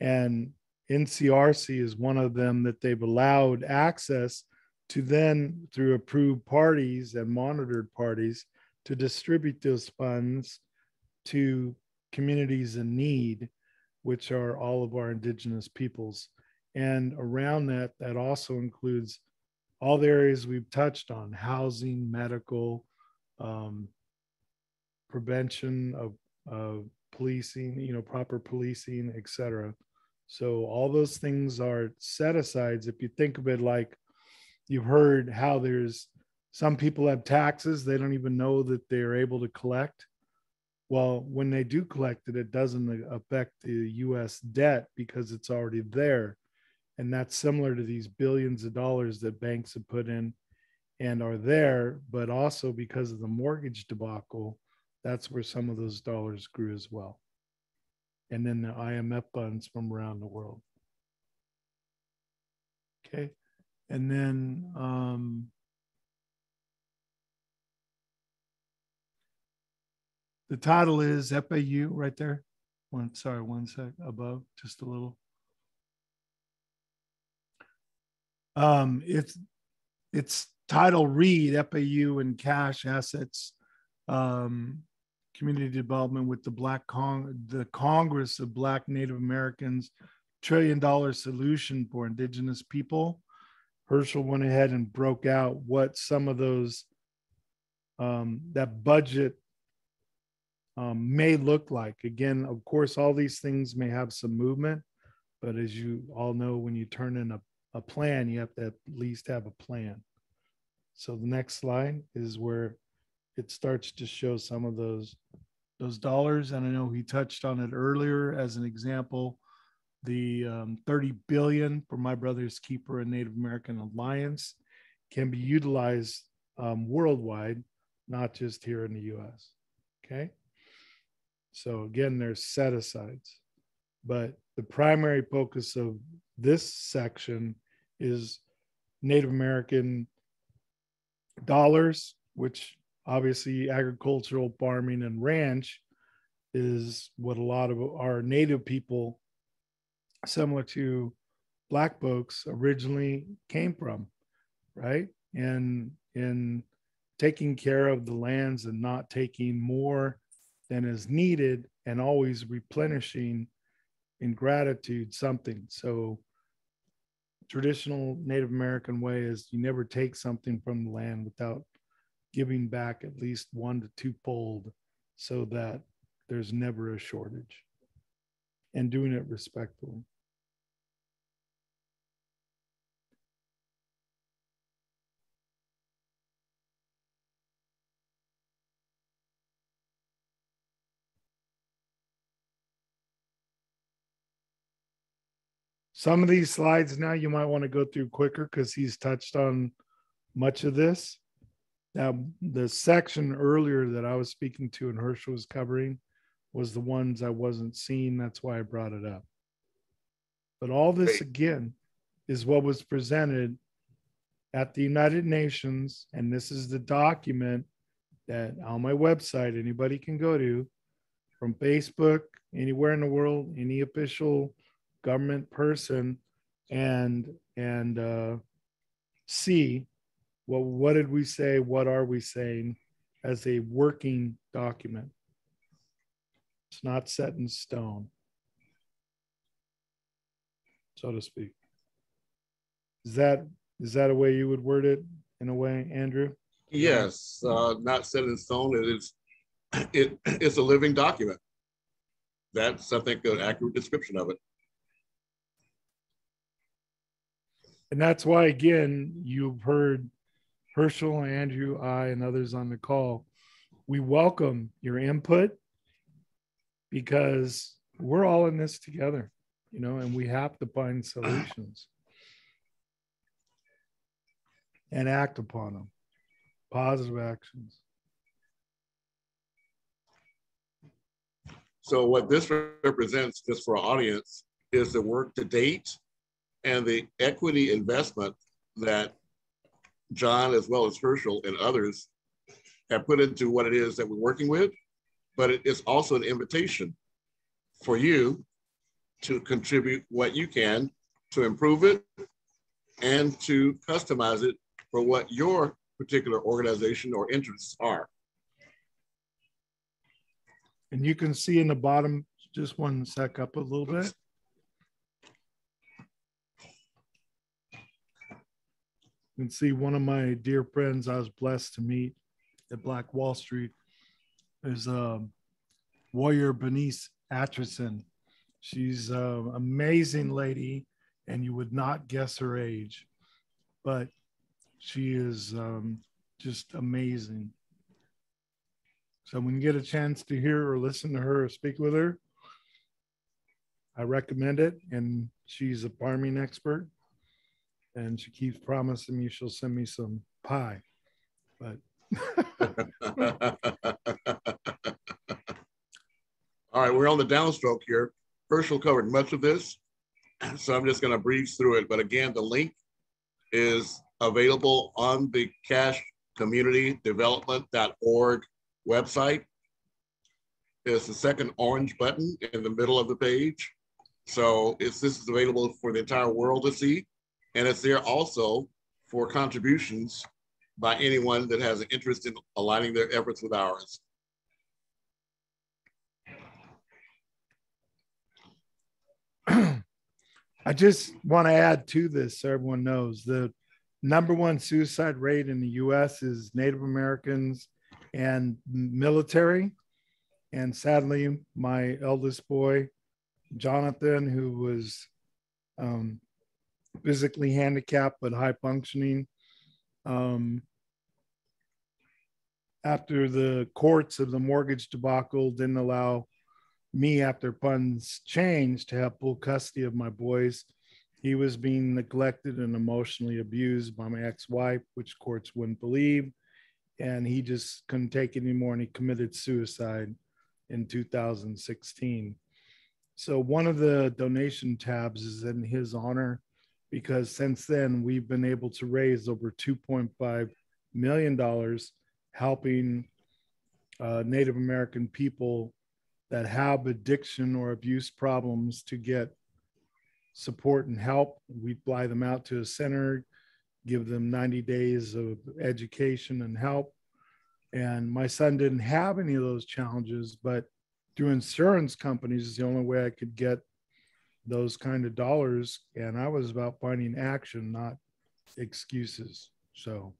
and NCRC is one of them that they've allowed access to, then through approved parties and monitored parties, to distribute those funds to communities in need, which are all of our indigenous peoples. And around that, that also includes all the areas we've touched on: housing, medical, prevention of policing, proper policing, etc. So all those things are set-asides. If you think of it like, you've heard how there's some people have taxes they don't even know that they're able to collect. Well, when they do collect it, it doesn't affect the US debt because it's already there. And that's similar to these billions of dollars that banks have put in and are there, but also because of the mortgage debacle, that's where some of those dollars grew as well. And then the IMF funds from around the world. Okay. And then the title is FAU right there. One sec, above, just a little. It's titled Read FAU and Cash Assets, Community Development with the Congress of Black Native Americans, $1 trillion Solution for Indigenous People. Herschel went ahead and broke out what some of those, that budget may look like. Again, of course, all these things may have some movement, but as you all know, when you turn in a plan, you have to at least have a plan. So the next slide is where it starts to show some of those dollars. And I know he touched on it earlier as an example, the 30 billion for My Brother's Keeper and Native American Alliance can be utilized worldwide, not just here in the US. Okay. So again, there's set-asides, but the primary focus of this section is Native American dollars, which obviously agricultural, farming, and ranch is what a lot of our Native people, similar to Black folks, originally came from, right? And in taking care of the lands and not taking more than is needed and always replenishing in gratitude something. So traditional Native American way is you never take something from the land without giving back at least 1 to 2-fold so that there's never a shortage, and doing it respectfully. Some of these slides now you might want to go through quicker because he's touched on much of this. Now, the section earlier that I was speaking to and Herschel was covering was the ones I wasn't seeing. That's why I brought it up. But all this, again, is what was presented at the United Nations. And this is the document that on my website, anybody can go to from Facebook, anywhere in the world, any official government person, and see what did we say, what are we saying as a working document. It's not set in stone, so to speak. Is that a way you would word it, in a way, Andrew? Yes, not set in stone. It's a living document. That's, I think, an accurate description of it. And that's why, again, you've heard Herschel, Andrew, I, and others on the call. We welcome your input because we're all in this together, and we have to find solutions and act upon them, positive actions. So what this represents, just for our audience, is the work to date and the equity investment that John, as well as Herschel and others, have put into what it is that we're working with. But it is also an invitation for you to contribute what you can to improve it and to customize it for what your particular organization or interests are. And you can see in the bottom, just one sec up a little bit. You can see one of my dear friends I was blessed to meet at Black Wall Street is Warrior Bernice Atchison. She's an amazing lady, and you would not guess her age, but she is just amazing. So when you get a chance to hear or listen to her or speak with her, I recommend it. And she's a farming expert, and she keeps promising me she'll send me some pie. But all right, we're on the downstroke here. Herschel covered much of this, so I'm just going to breeze through it. But again, the link is available on the cashcommunitydevelopment.org website. It's the second orange button in the middle of the page. So this is available for the entire world to see. And it's there also for contributions by anyone that has an interest in aligning their efforts with ours. I just want to add to this so everyone knows the #1 suicide rate in the US is Native Americans and military. And sadly, my eldest boy, Jonathan, who was physically handicapped but high functioning, after the courts of the mortgage debacle didn't allow me, after funds changed, to have full custody of my boys. He was being neglected and emotionally abused by my ex-wife, which courts wouldn't believe. And he just couldn't take it anymore, and he committed suicide in 2016. So one of the donation tabs is in his honor, because since then we've been able to raise over $2.5 million helping Native American people that have addiction or abuse problems to get support and help. We fly them out to a center, give them 90 days of education and help. And my son didn't have any of those challenges, but through insurance companies is the only way I could get those kind of dollars. And I was about finding action, not excuses. So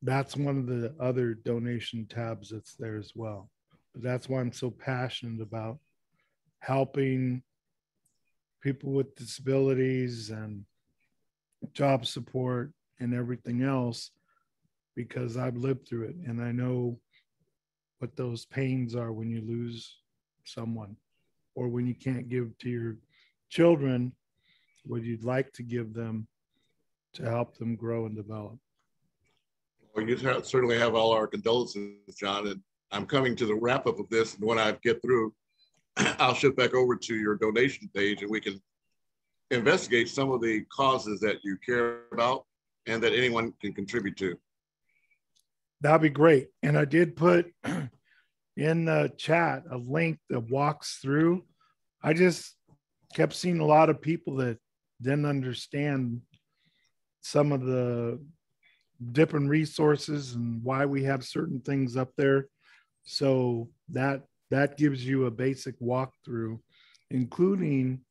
that's one of the other donation tabs that's there as well. But that's why I'm so passionate about helping people with disabilities and job support and everything else, because I've lived through it and I know what those pains are when you lose someone, or when you can't give to your children what you'd like to give them to help them grow and develop. Well, you certainly have all our condolences, John, and I'm coming to the wrap up of this. And when I get through, I'll shift back over to your donation page and we can investigate some of the causes that you care about and that anyone can contribute to. That'd be great. And I did put in the chat a link that walks through. I just kept seeing a lot of people that didn't understand some of the different resources and why we have certain things up there. So that gives you a basic walkthrough, including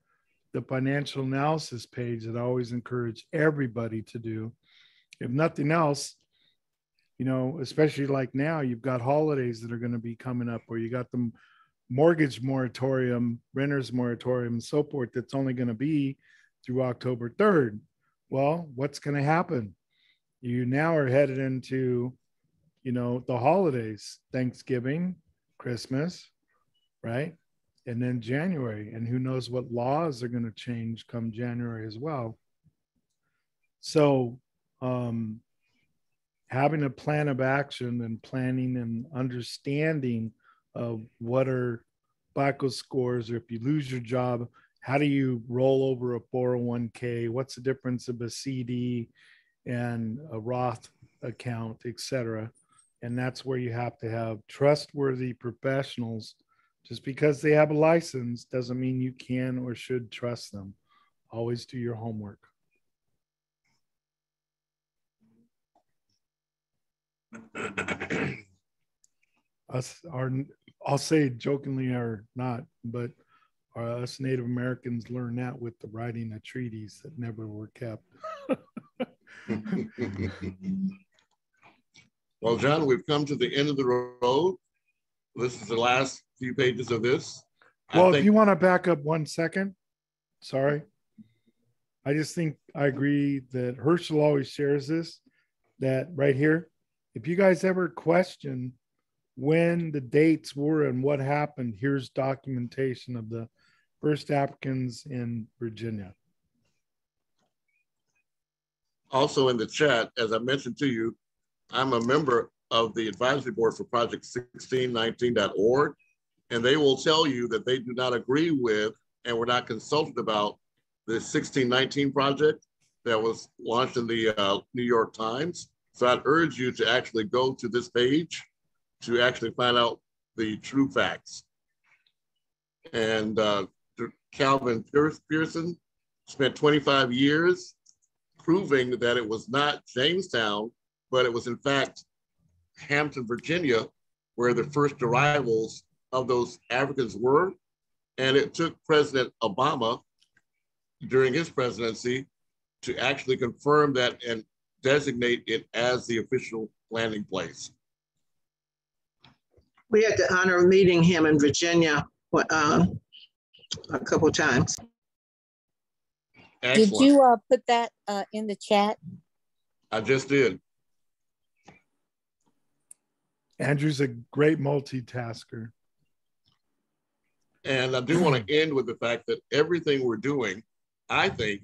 the financial analysis page that I always encourage everybody to do. If nothing else, you know, especially like now, you've got holidays that are going to be coming up, or you got the mortgage moratorium, renter's moratorium, and so forth, that's only going to be through October 3rd. Well, what's going to happen? You now are headed into, you know, the holidays, Thanksgiving, Christmas, right? And then January, and who knows what laws are going to change come January as well. So having a plan of action and planning and understanding of what are BICO scores, or if you lose your job, how do you roll over a 401k? What's the difference of a CD and a Roth account, etc.? And that's where you have to have trustworthy professionals. Just because they have a license doesn't mean you can or should trust them. Always do your homework. I'll say jokingly or not, but us Native Americans learned that with the writing of treaties that never were kept. Well, John, we've come to the end of the road. This is the last few pages of this. Well, if you want to back up 1 second, sorry. I just think I agree that Herschel always shares this, that right here, if you guys ever question when the dates were and what happened, here's documentation of the first Africans in Virginia. Also in the chat, as I mentioned to you, I'm a member of the advisory board for Project 1619.org, and they will tell you that they do not agree with and were not consulted about the 1619 project that was launched in the New York Times. So I'd urge you to actually go to this page to actually find out the true facts. And Calvin Pearson spent 25 years proving that it was not Jamestown, but it was in fact Hampton, Virginia, where the first arrivals of those Africans were. And it took President Obama during his presidency to actually confirm that and designate it as the official landing place. We had the honor of meeting him in Virginia a couple of times. Excellent. Did you put that in the chat? I just did. Andrew's a great multitasker. And I do want to end with the fact that everything we're doing, I think,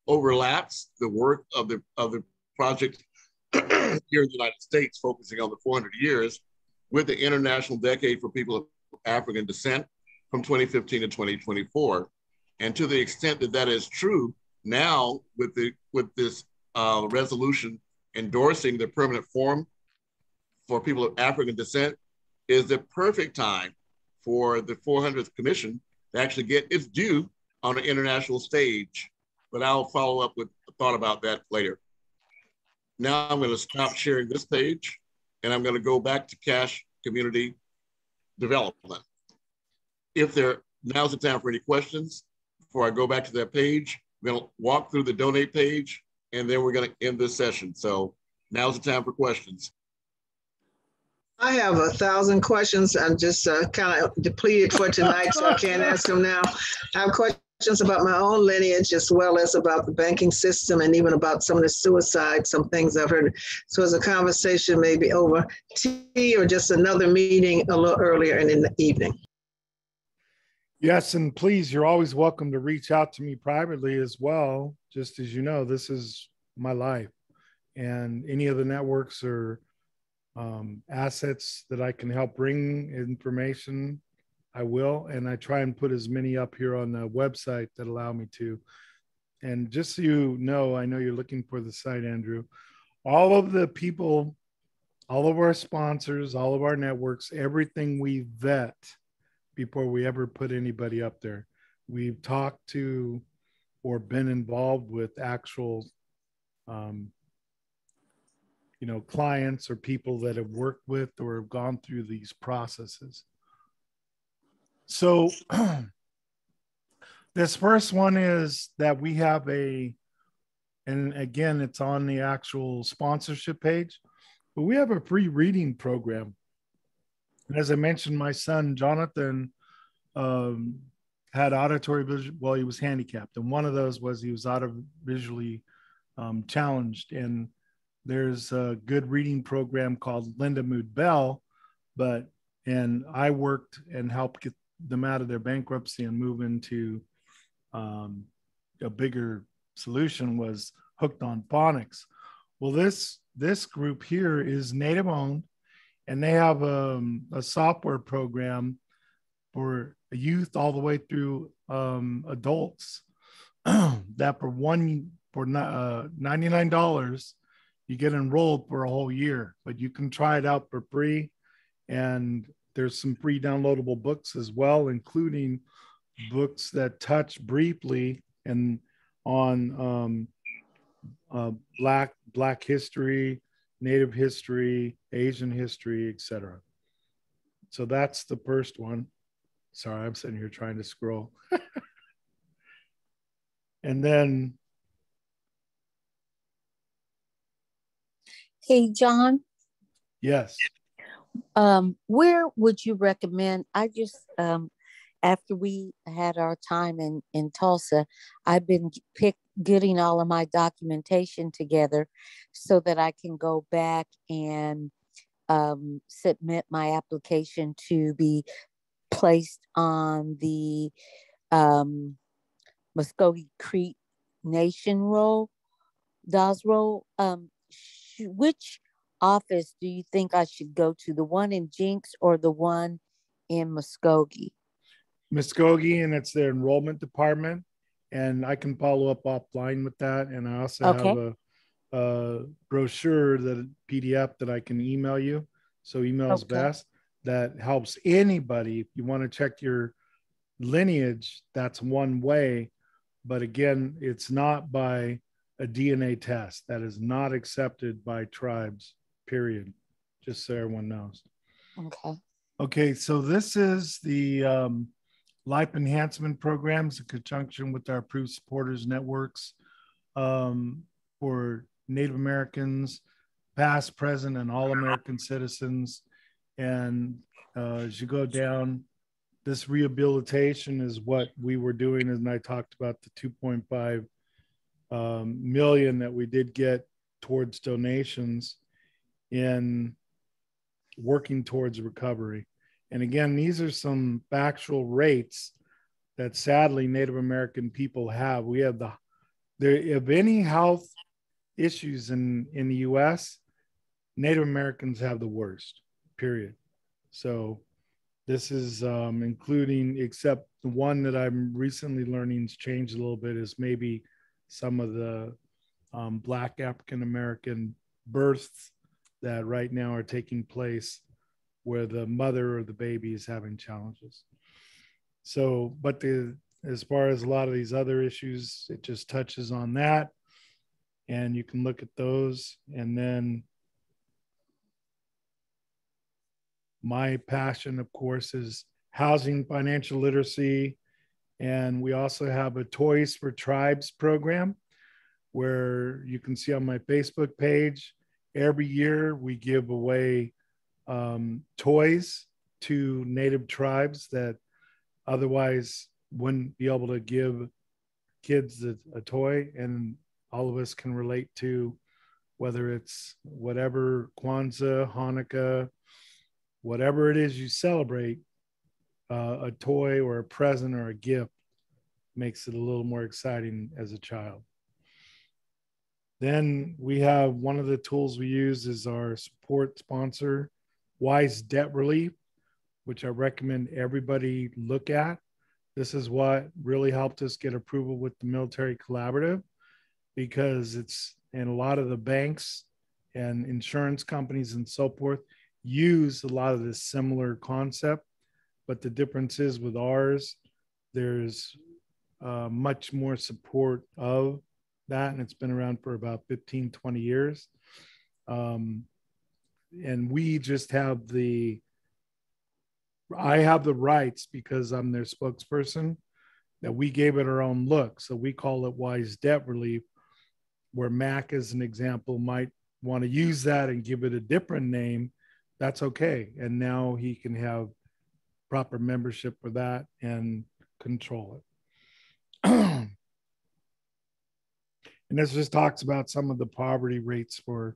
overlaps the work of the project here in the United States, focusing on the 400 years, with the International Decade for People of African Descent from 2015 to 2024. And to the extent that that is true, now with this resolution endorsing the permanent forum for people of African descent is the perfect time for the 400th Commission to actually get its due on an international stage. But I'll follow up with a thought about that later. Now I'm going to stop sharing this page and I'm going to go back to Cash Community Development. Now's the time for any questions. Before I go back to that page, we're going to walk through the donate page and then we're going to end this session. So now's the time for questions. I have 1,000 questions. I'm just kind of depleted for tonight, so I can't ask them now. I have questions about my own lineage as well as about the banking system and even about some of the suicide, some things I've heard. So as a conversation maybe over tea or just another meeting a little earlier in the evening. Yes, and please, you're always welcome to reach out to me privately as well. Just as you know, this is my life. And any of the networks or assets that I can help bring information, I will. And I try and put as many up here on the website that allow me to. And just so you know, I know you're looking for the site, Andrew. All of the people, all of our sponsors, all of our networks, everything we vet before we ever put anybody up there. We've talked to or been involved with actual clients or people that have worked with or have gone through these processes. So this first one is that we have and again, it's on the actual sponsorship page, but we have a free reading program. And as I mentioned, my son, Jonathan, had auditory vision. Well, he was handicapped. And one of those was he was visually challenged. And there's a good reading program called Linda Mood Bell, and I worked and helped get them out of their bankruptcy and move into a bigger solution was Hooked on Phonics. Well, this group here is Native owned, and they have a software program youth all the way through adults that for $99, you get enrolled for a whole year, but you can try it out for free. And there's some free downloadable books as well, including books that touch briefly and on Black history, Native history, Asian history, etc. So that's the first one. Sorry, I'm sitting here trying to scroll. And then, Hey, John, yes. where would you recommend? I just, after we had our time in Tulsa, I've been getting all of my documentation together so that I can go back and submit my application to be placed on the Muskogee Creek Nation roll, DAS roll. Which office do you think I should go to? The one in Jinx or the one in Muskogee? Muskogee, and it's their enrollment department. And I can follow up offline with that. And I also Okay. have a brochure, that PDF that I can email you. So email is Okay. best. That helps anybody. If you want to check your lineage, that's one way. But again, it's not by a DNA test. That is not accepted by tribes, period. Just so everyone knows. Okay. Okay, so this is the Life Enhancement Programs in conjunction with our approved supporters networks for Native Americans, past, present, and all American citizens. And as you go down, this rehabilitation is what we were doing, and I talked about the 2.5 million that we did get towards donations in working towards recovery. And again, these are some factual rates that sadly Native American people have. We have if any health issues in the US, Native Americans have the worst, period. So this is including, except the one that I'm recently learning has changed a little bit, is maybe some of the Black African American births that right now are taking place where the mother or the baby is having challenges. So, but as far as a lot of these other issues, it just touches on that. And you can look at those. And then my passion, of course, is housing, financial literacy. And we also have a Toys for Tribes program where you can see on my Facebook page, every year we give away toys to Native tribes that otherwise wouldn't be able to give kids a toy. And all of us can relate to, whether it's whatever, Kwanzaa, Hanukkah, whatever it is you celebrate, a toy or a present or a gift makes it a little more exciting as a child. Then we have one of the tools we use is our support sponsor, Wise Debt Relief, which I recommend everybody look at. This is what really helped us get approval with the Military Collaborative, because it's, and a lot of the banks and insurance companies and so forth use a lot of this similar concept. But the difference is with ours, there's much more support of that. And it's been around for about 15, 20 years. And we just have I have the rights, because I'm their spokesperson, that we gave it our own look. So we call it Wise Debt Relief, where Mac, as an example, might want to use that and give it a different name. That's okay. And now he can have proper membership for that and control it. And this just talks about some of the poverty rates for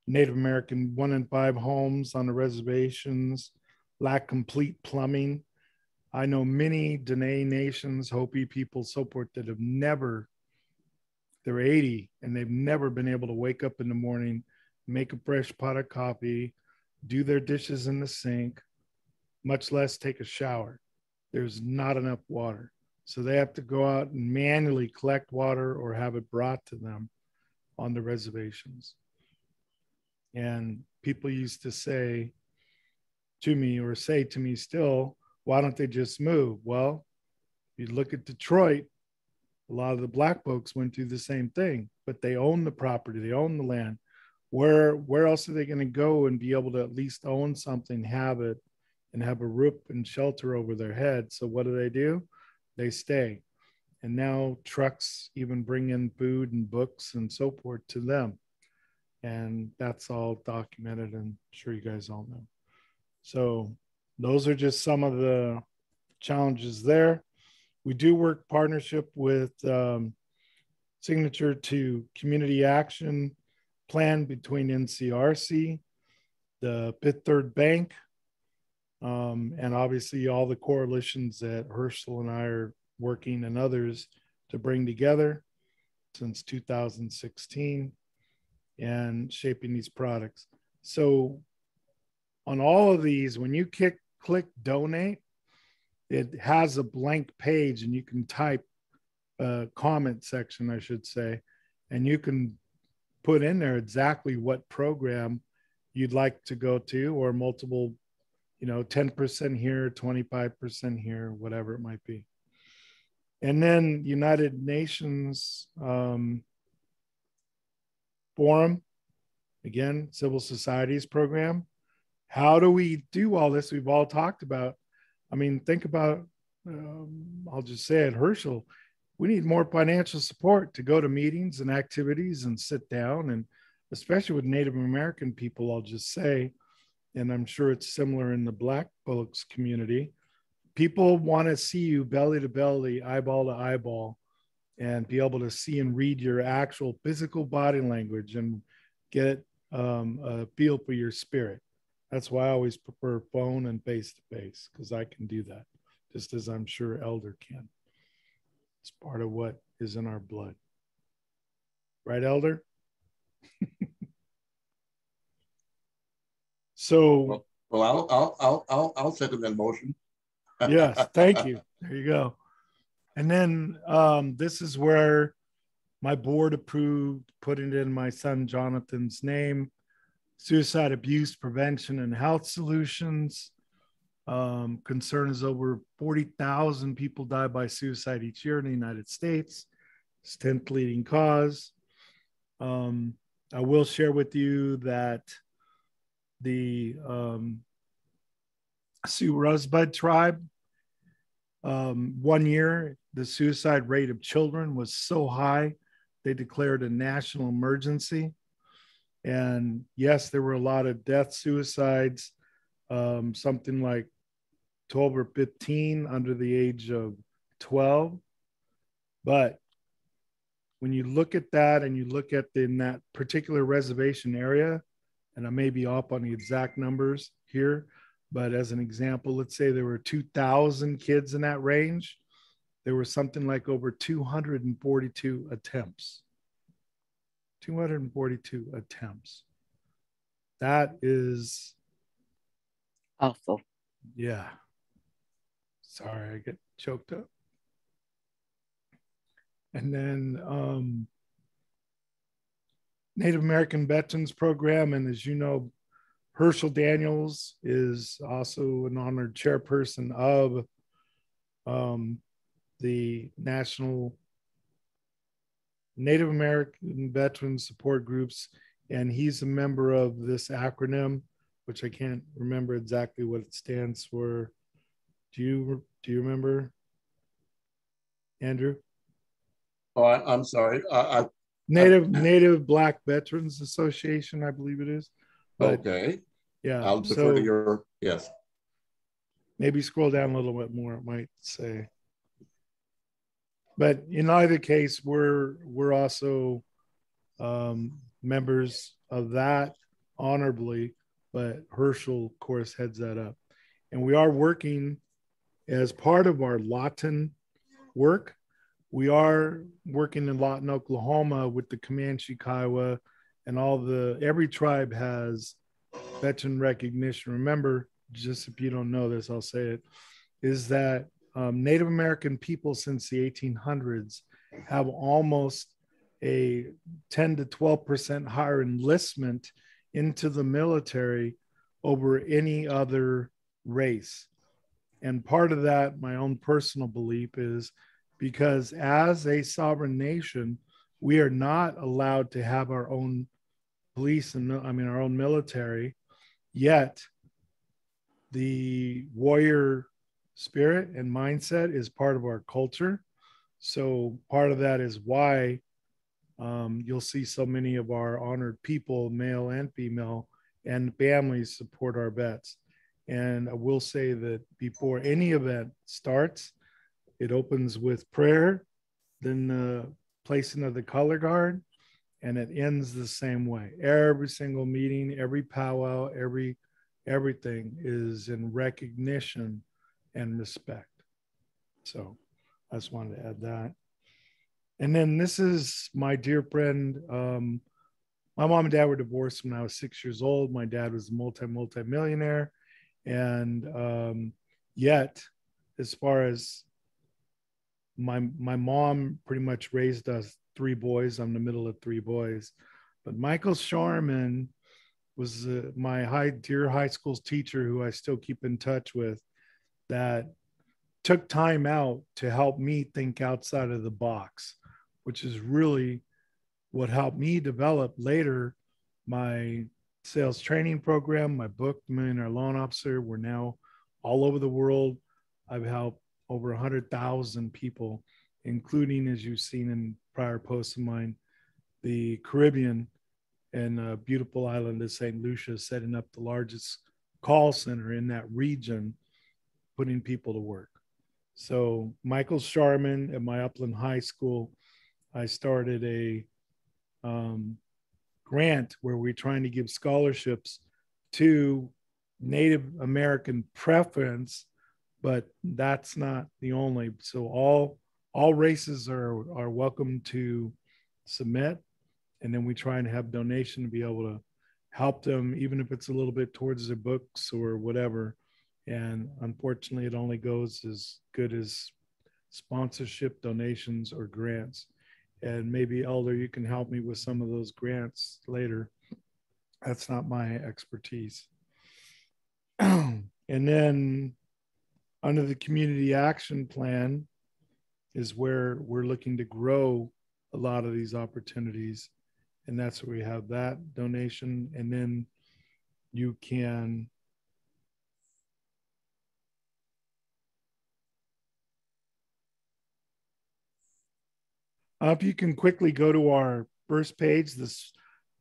Native American. 1 in 5 homes on the reservations lack complete plumbing. I know many Dene nations, Hopi people, so forth, that have never, they're 80 and they've never been able to wake up in the morning, make a fresh pot of coffee, do their dishes in the sink, much less take a shower. there's not enough water. So they have to go out and manually collect water or have it brought to them on the reservations. And people used to say to me, or say to me still, why don't they just move? Well, you look at Detroit, a lot of the black folks went through the same thing, but they own the property, they own the land. Where else are they going to go and be able to at least own something, have it, and have a roof and shelter over their head? So what do? They stay. And now trucks even bring in food and books and so forth to them. And that's all documented, and I'm sure you guys all know. So those are just some of the challenges there. We do work partnership with signature to community action plan between NCRC, the Fifth Third Bank, and obviously all the coalitions that Herschel and I are working and others to bring together since 2016 and shaping these products. So on all of these, when you click donate, it has a blank page and you can type a comment section, I should say, and you can put in there exactly what program you'd like to go to, or multiple, 10% here, 25% here, whatever it might be. And then United Nations Forum, again, civil societies program. How do we do all this? We've all talked about. I mean, think about, I'll just say it, Herschel, we need more financial support to go to meetings and activities and sit down, and especially with Native American people, I'll just say, and I'm sure it's similar in the Black folks community, people want to see you belly to belly, eyeball to eyeball, and be able to see and read your actual physical body language and get a feel for your spirit. That's why I always prefer phone and face-to-face, because I can do that, just as I'm sure Elder can. It's part of what is in our blood. Right, Elder? So, I'll second that motion. Yes, thank you. There you go. And then this is where my board approved putting in my son Jonathan's name, Suicide Abuse Prevention and Health Solutions. Concern is over 40,000 people die by suicide each year in the United States. It's 10th leading cause. I will share with you that the Sioux Rosebud tribe, 1 year, the suicide rate of children was so high, they declared a national emergency. And yes, there were a lot of death suicides, something like 12 or 15 under the age of 12. But when you look at that and you look at in that particular reservation area, and I may be off on the exact numbers here, but as an example, let's say there were 2,000 kids in that range. There were something like over 242 attempts. 242 attempts. That is awful. Yeah. Sorry, I get choked up. And then Native American Veterans Program, and as you know, Herschel Daniels is also an honored chairperson of the National Native American Veterans Support Groups, and he's a member of this acronym, which I can't remember exactly what it stands for. Do you remember, Andrew? Oh, I'm sorry. Native Black Veterans Association, I believe it is. But, okay. Yeah. I'll defer to your, yes. Maybe scroll down a little bit more, it might say. But in either case, we're also members of that honorably, but Herschel, of course, heads that up. And we are working as part of our Lawton work. We are working in Lawton, Oklahoma with the Comanche, Kiowa, and every tribe has veteran recognition. Remember, just if you don't know this, I'll say it, is that Native American people since the 1800s have almost a 10 to 12% higher enlistment into the military over any other race. And part of that, my own personal belief, is because as a sovereign nation, we are not allowed to have our own police and our own military, yet the warrior spirit and mindset is part of our culture. So part of that is why you'll see so many of our honored people, male and female, and families support our vets. And I will say that before any event starts, it opens with prayer, then the placing of the color guard, and it ends the same way. Every single meeting, every powwow, everything is in recognition and respect. So I just wanted to add that. And then this is my dear friend. My mom and dad were divorced when I was 6 years old. My dad was a multi-millionaire. And yet, as far as my mom pretty much raised us 3 boys. I'm the middle of 3 boys. But Michael Sharman was my dear high school teacher who I still keep in touch with, that took time out to help me think outside of the box, which is really what helped me develop later my sales training program, my book, Millionaire Loan Officer. We're now all over the world. I've helped over 100,000 people, including, as you've seen in prior posts of mine, the Caribbean and a beautiful island of St. Lucia, setting up the largest call center in that region, putting people to work. So Michael Sharman at my Upland High School, I started a grant where we're trying to give scholarships to Native American preference, but that's not the only. So all races are welcome to submit, and then we try and have donation to be able to help them, even if it's a little bit towards their books or whatever. And unfortunately, it only goes as good as sponsorship, donations, or grants. And maybe, Elder, you can help me with some of those grants later. That's not my expertise. And then under the community action plan is where we're looking to grow a lot of these opportunities. And that's where we have that donation. And then you can if you can quickly go to our first page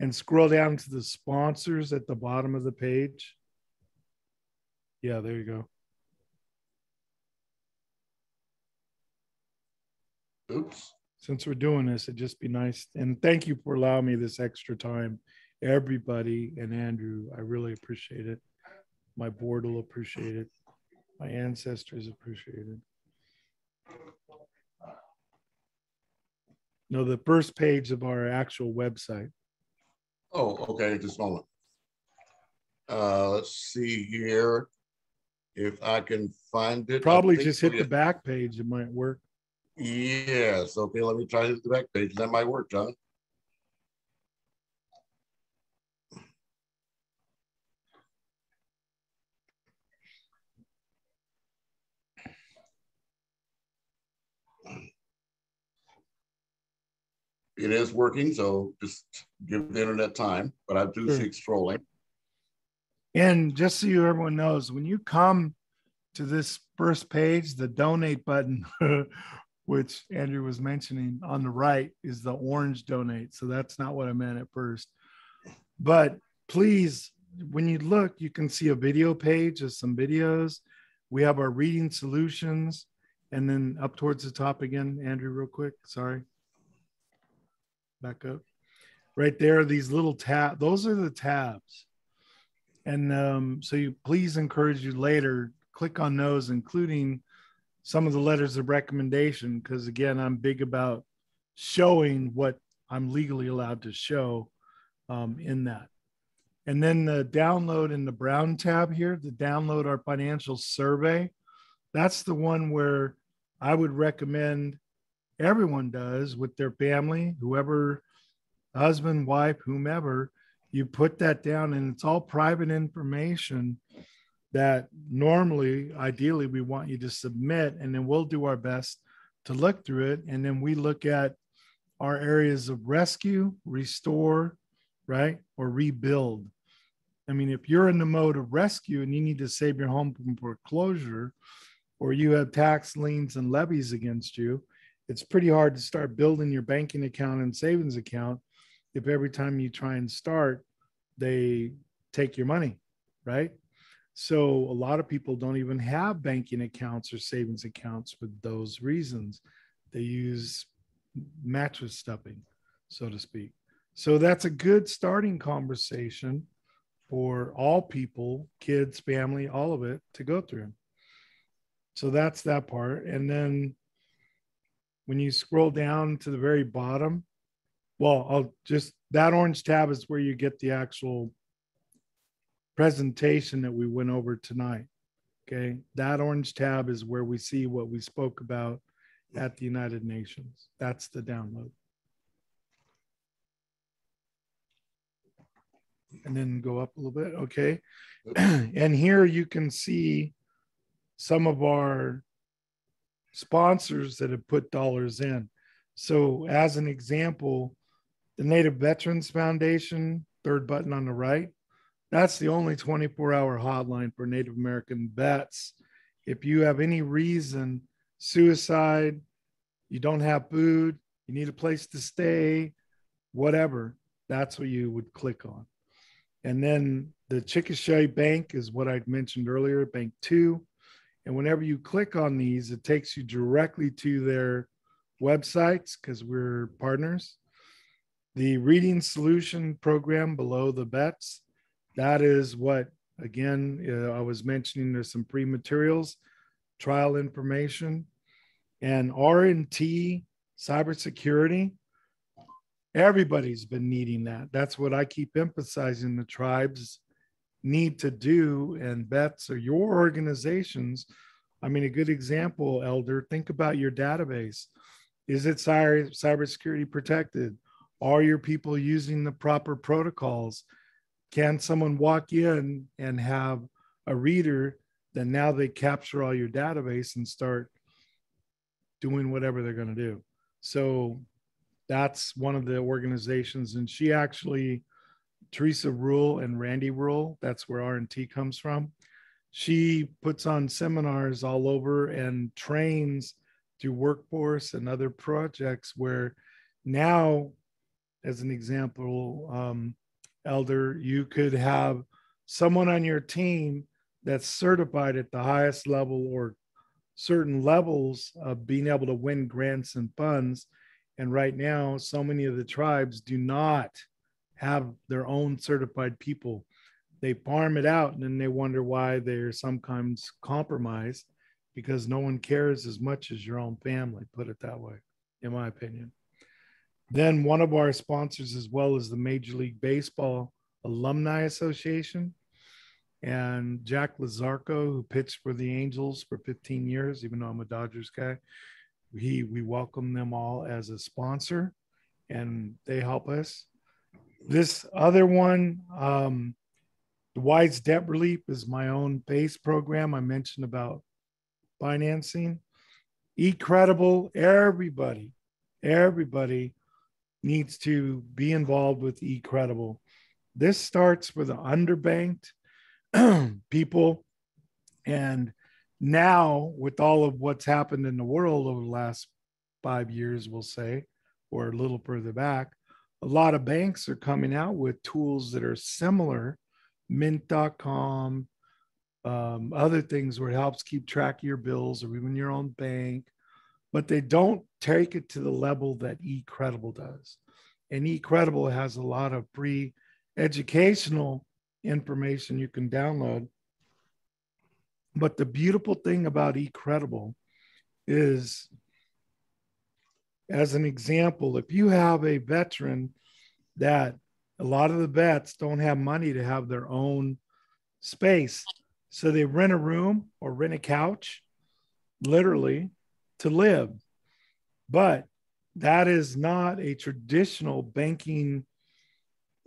and scroll down to the sponsors at the bottom of the page. Yeah, there you go. Oops. Since we're doing this, it'd just be nice. And thank you for allowing me this extra time, everybody, and Andrew. I really appreciate it. My board will appreciate it. My ancestors appreciate it. No, the first page of our actual website. Oh, okay, just a moment. Let's see here if I can find it. Probably just hit the back page. It might work. Yes. Okay, let me try to hit the back page. That might work, John. It is working, so just give the internet time, but I do see it scrolling. And just so everyone knows, when you come to this first page, the donate button, which Andrew was mentioning on the right, is the orange donate. So that's not what I meant at first. But please, when you look, you can see a video page of some videos. We have our reading solutions. And then up towards the top again, Andrew, real quick. Sorry. Back up. Right there, these little tabs. Those are the tabs. And so you please encourage you later, click on those, including some of the letters of recommendation, because again, I'm big about showing what I'm legally allowed to show in that. And then the download in the brown tab here, the download our financial survey. That's the one where I would recommend everyone does with their family, whoever, husband, wife, whomever. You put that down, and it's all private information that normally, ideally, we want you to submit, and then we'll do our best to look through it. And then we look at our areas of rescue, restore, right, or rebuild. I mean, if you're in the mode of rescue and you need to save your home from foreclosure, or you have tax liens and levies against you, it's pretty hard to start building your banking account and savings account if every time you try and start, they take your money, right? So a lot of people don't even have banking accounts or savings accounts for those reasons. They use mattress stuffing, so to speak. So that's a good starting conversation for all people, kids, family, all of it, to go through. So that's that part. And then when you scroll down to the very bottom, well, that orange tab is where you get the actual presentation that we went over tonight. Okay. That orange tab is where we see what we spoke about at the United Nations. That's the download. And then go up a little bit. Okay. And here you can see some of our sponsors that have put dollars in. So as an example, the Native Veterans Foundation, third button on the right, that's the only 24-hour hotline for Native American vets. If you have any reason, suicide, you don't have food, you need a place to stay, whatever, that's what you would click on. And then the Chickasha Bank is what I'd mentioned earlier, Bank 2. And whenever you click on these, it takes you directly to their websites because we're partners. The Reading Solution program below the vets, that is what, again, I was mentioning there's some free materials, trial information, and R&T cybersecurity. Everybody's been needing that. That's what I keep emphasizing the tribes need to do, and vets or your organizations. I mean, a good example, Elder, think about your database. Is it cybersecurity protected? Are your people using the proper protocols? Can someone walk in and have a reader that now they capture all your database and start doing whatever they're going to do? So that's one of the organizations. And she actually, Teresa Rule and Randy Rule, that's where R&T comes from. She puts on seminars all over and trains through Workforce and other projects where now, as an example, Elder, you could have someone on your team that's certified at the highest level or certain levels of being able to win grants and funds. And right now, so many of the tribes do not have their own certified people. They farm it out and then they wonder why they're sometimes compromised because no one cares as much as your own family, put it that way, in my opinion. Then one of our sponsors as well is the Major League Baseball Alumni Association. And Jack Lazarco, who pitched for the Angels for 15 years, even though I'm a Dodgers guy, we welcome them all as a sponsor and they help us. This other one, the WISE Debt Relief is my own base program. I mentioned about financing. eCredible, everybody needs to be involved with eCredible. This starts for the underbanked people. And now with all of what's happened in the world over the last 5 years, we'll say, or a little further back, a lot of banks are coming out with tools that are similar, mint.com, other things where it helps keep track of your bills or even your own bank, but they don't take it to the level that eCredible does. And eCredible has a lot of free educational information you can download. But the beautiful thing about eCredible is, as an example, if you have a veteran that a lot of the vets don't have money to have their own space, so they rent a room or rent a couch, literally to live. But that is not a traditional banking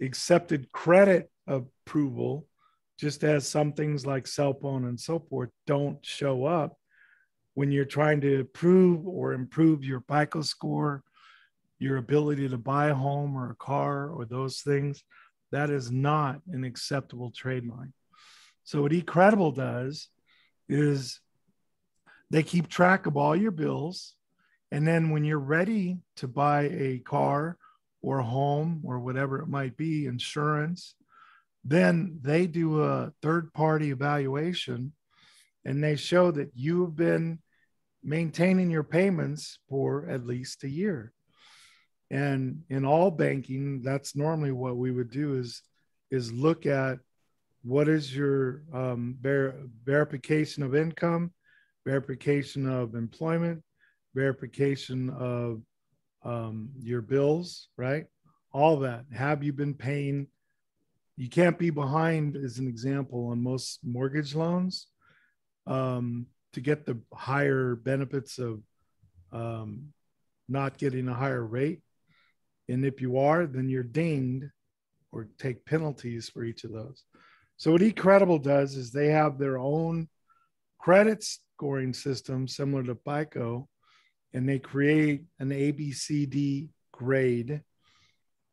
accepted credit approval, just as some things like cell phone and so forth don't show up when you're trying to approve or improve your FICO score, your ability to buy a home or a car or those things. That is not an acceptable trade line. So what eCredible does is they keep track of all your bills. And then when you're ready to buy a car or a home or whatever it might be, insurance, then they do a third-party evaluation and they show that you've been maintaining your payments for at least a year. And in all banking, that's normally what we would do is look at what is your verification of income, verification of employment, verification of your bills, right? All that. Have you been paying? You can't be behind, as an example, on most mortgage loans to get the higher benefits of not getting a higher rate. And if you are, then you're dinged or take penalties for each of those. So what eCredible does is they have their own credit scoring system similar to FICO, and they create an ABCD grade.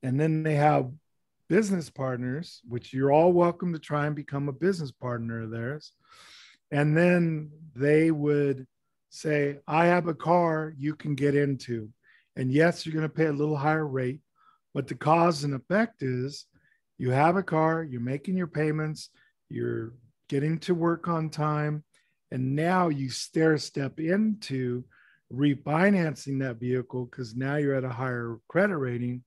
And then they have business partners, which you're all welcome to try and become a business partner of theirs. And then they would say, I have a car you can get into. And yes, you're going to pay a little higher rate, but the cause and effect is you have a car, you're making your payments, you're getting to work on time, and now you stair step into refinancing that vehicle because now you're at a higher credit rating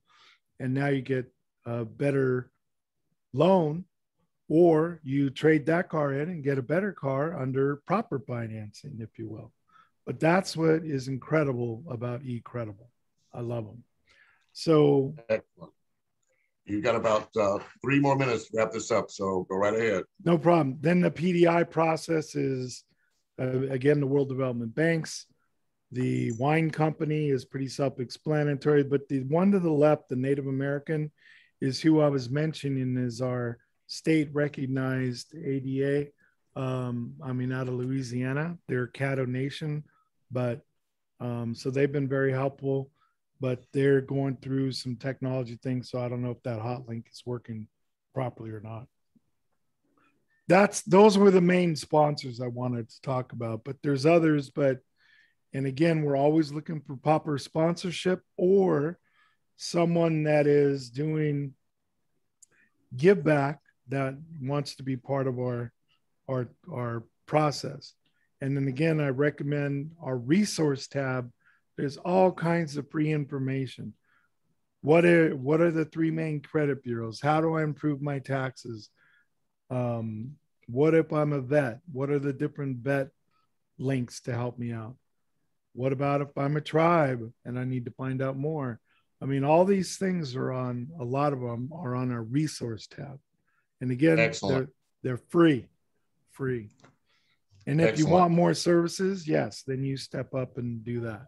and now you get a better loan, or you trade that car in and get a better car under proper financing, if you will. But that's what is incredible about eCredible. I love them. So excellent. You've got about 3 more minutes to wrap this up, so go right ahead. No problem. Then the PDI process is, again, the World Development Banks. The wine company is pretty self-explanatory, but the one to the left, the Native American, is who I was mentioning is our state-recognized ADA. Out of Louisiana. They're Caddo Nation, but so they've been very helpful. But they're going through some technology things, so I don't know if that hot link is working properly or not. Those were the main sponsors I wanted to talk about, but there's others. And again, we're always looking for proper sponsorship or someone that is doing give back that wants to be part of our process. And then again, I recommend our resource tab. There's all kinds of free information. What are the 3 main credit bureaus? How do I improve my taxes? What if I'm a vet? What are the different vet links to help me out? What about if I'm a tribe and I need to find out more? All these things are on, a lot of them are on our resource tab. And again, they're free. And if you want more services, yes, then you step up and do that.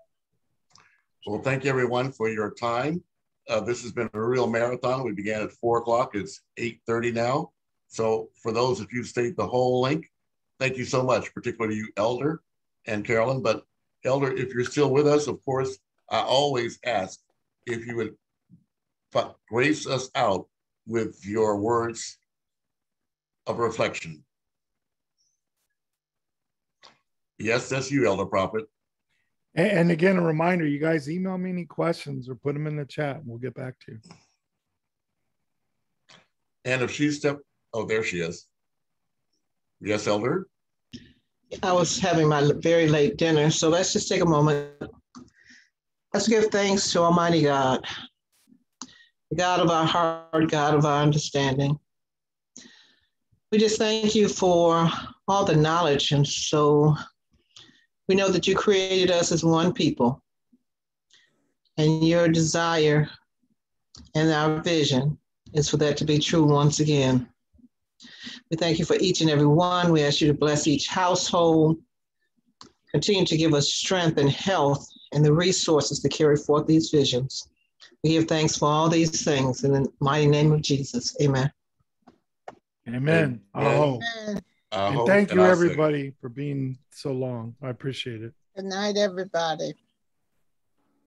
Well, thank you everyone for your time. This has been a real marathon. We began at 4 o'clock. It's 8:30 now. So for those of you who stayed the whole link, thank you so much, particularly you, Elder and Carolyn. But Elder, if you're still with us, of course, I always ask if you would grace us out with your words of reflection. Yes, that's you, Elder Prophet. And again, a reminder, you guys email me any questions or put them in the chat and we'll get back to you. And if she stepped, oh, there she is. Yes, Elder? I was having my very late dinner, so let's just take a moment. Let's give thanks to Almighty God, God of our heart, God of our understanding. We just thank you for all the knowledge. And so we know that you created us as one people, and your desire and our vision is for that to be true once again. We thank you for each and every one. We ask you to bless each household, Continue to give us strength and health and the resources to carry forth these visions. We give thanks for all these things in the mighty name of Jesus. Amen. Amen. Aho. And thank you, everybody, for being so long. I appreciate it. Good night, everybody.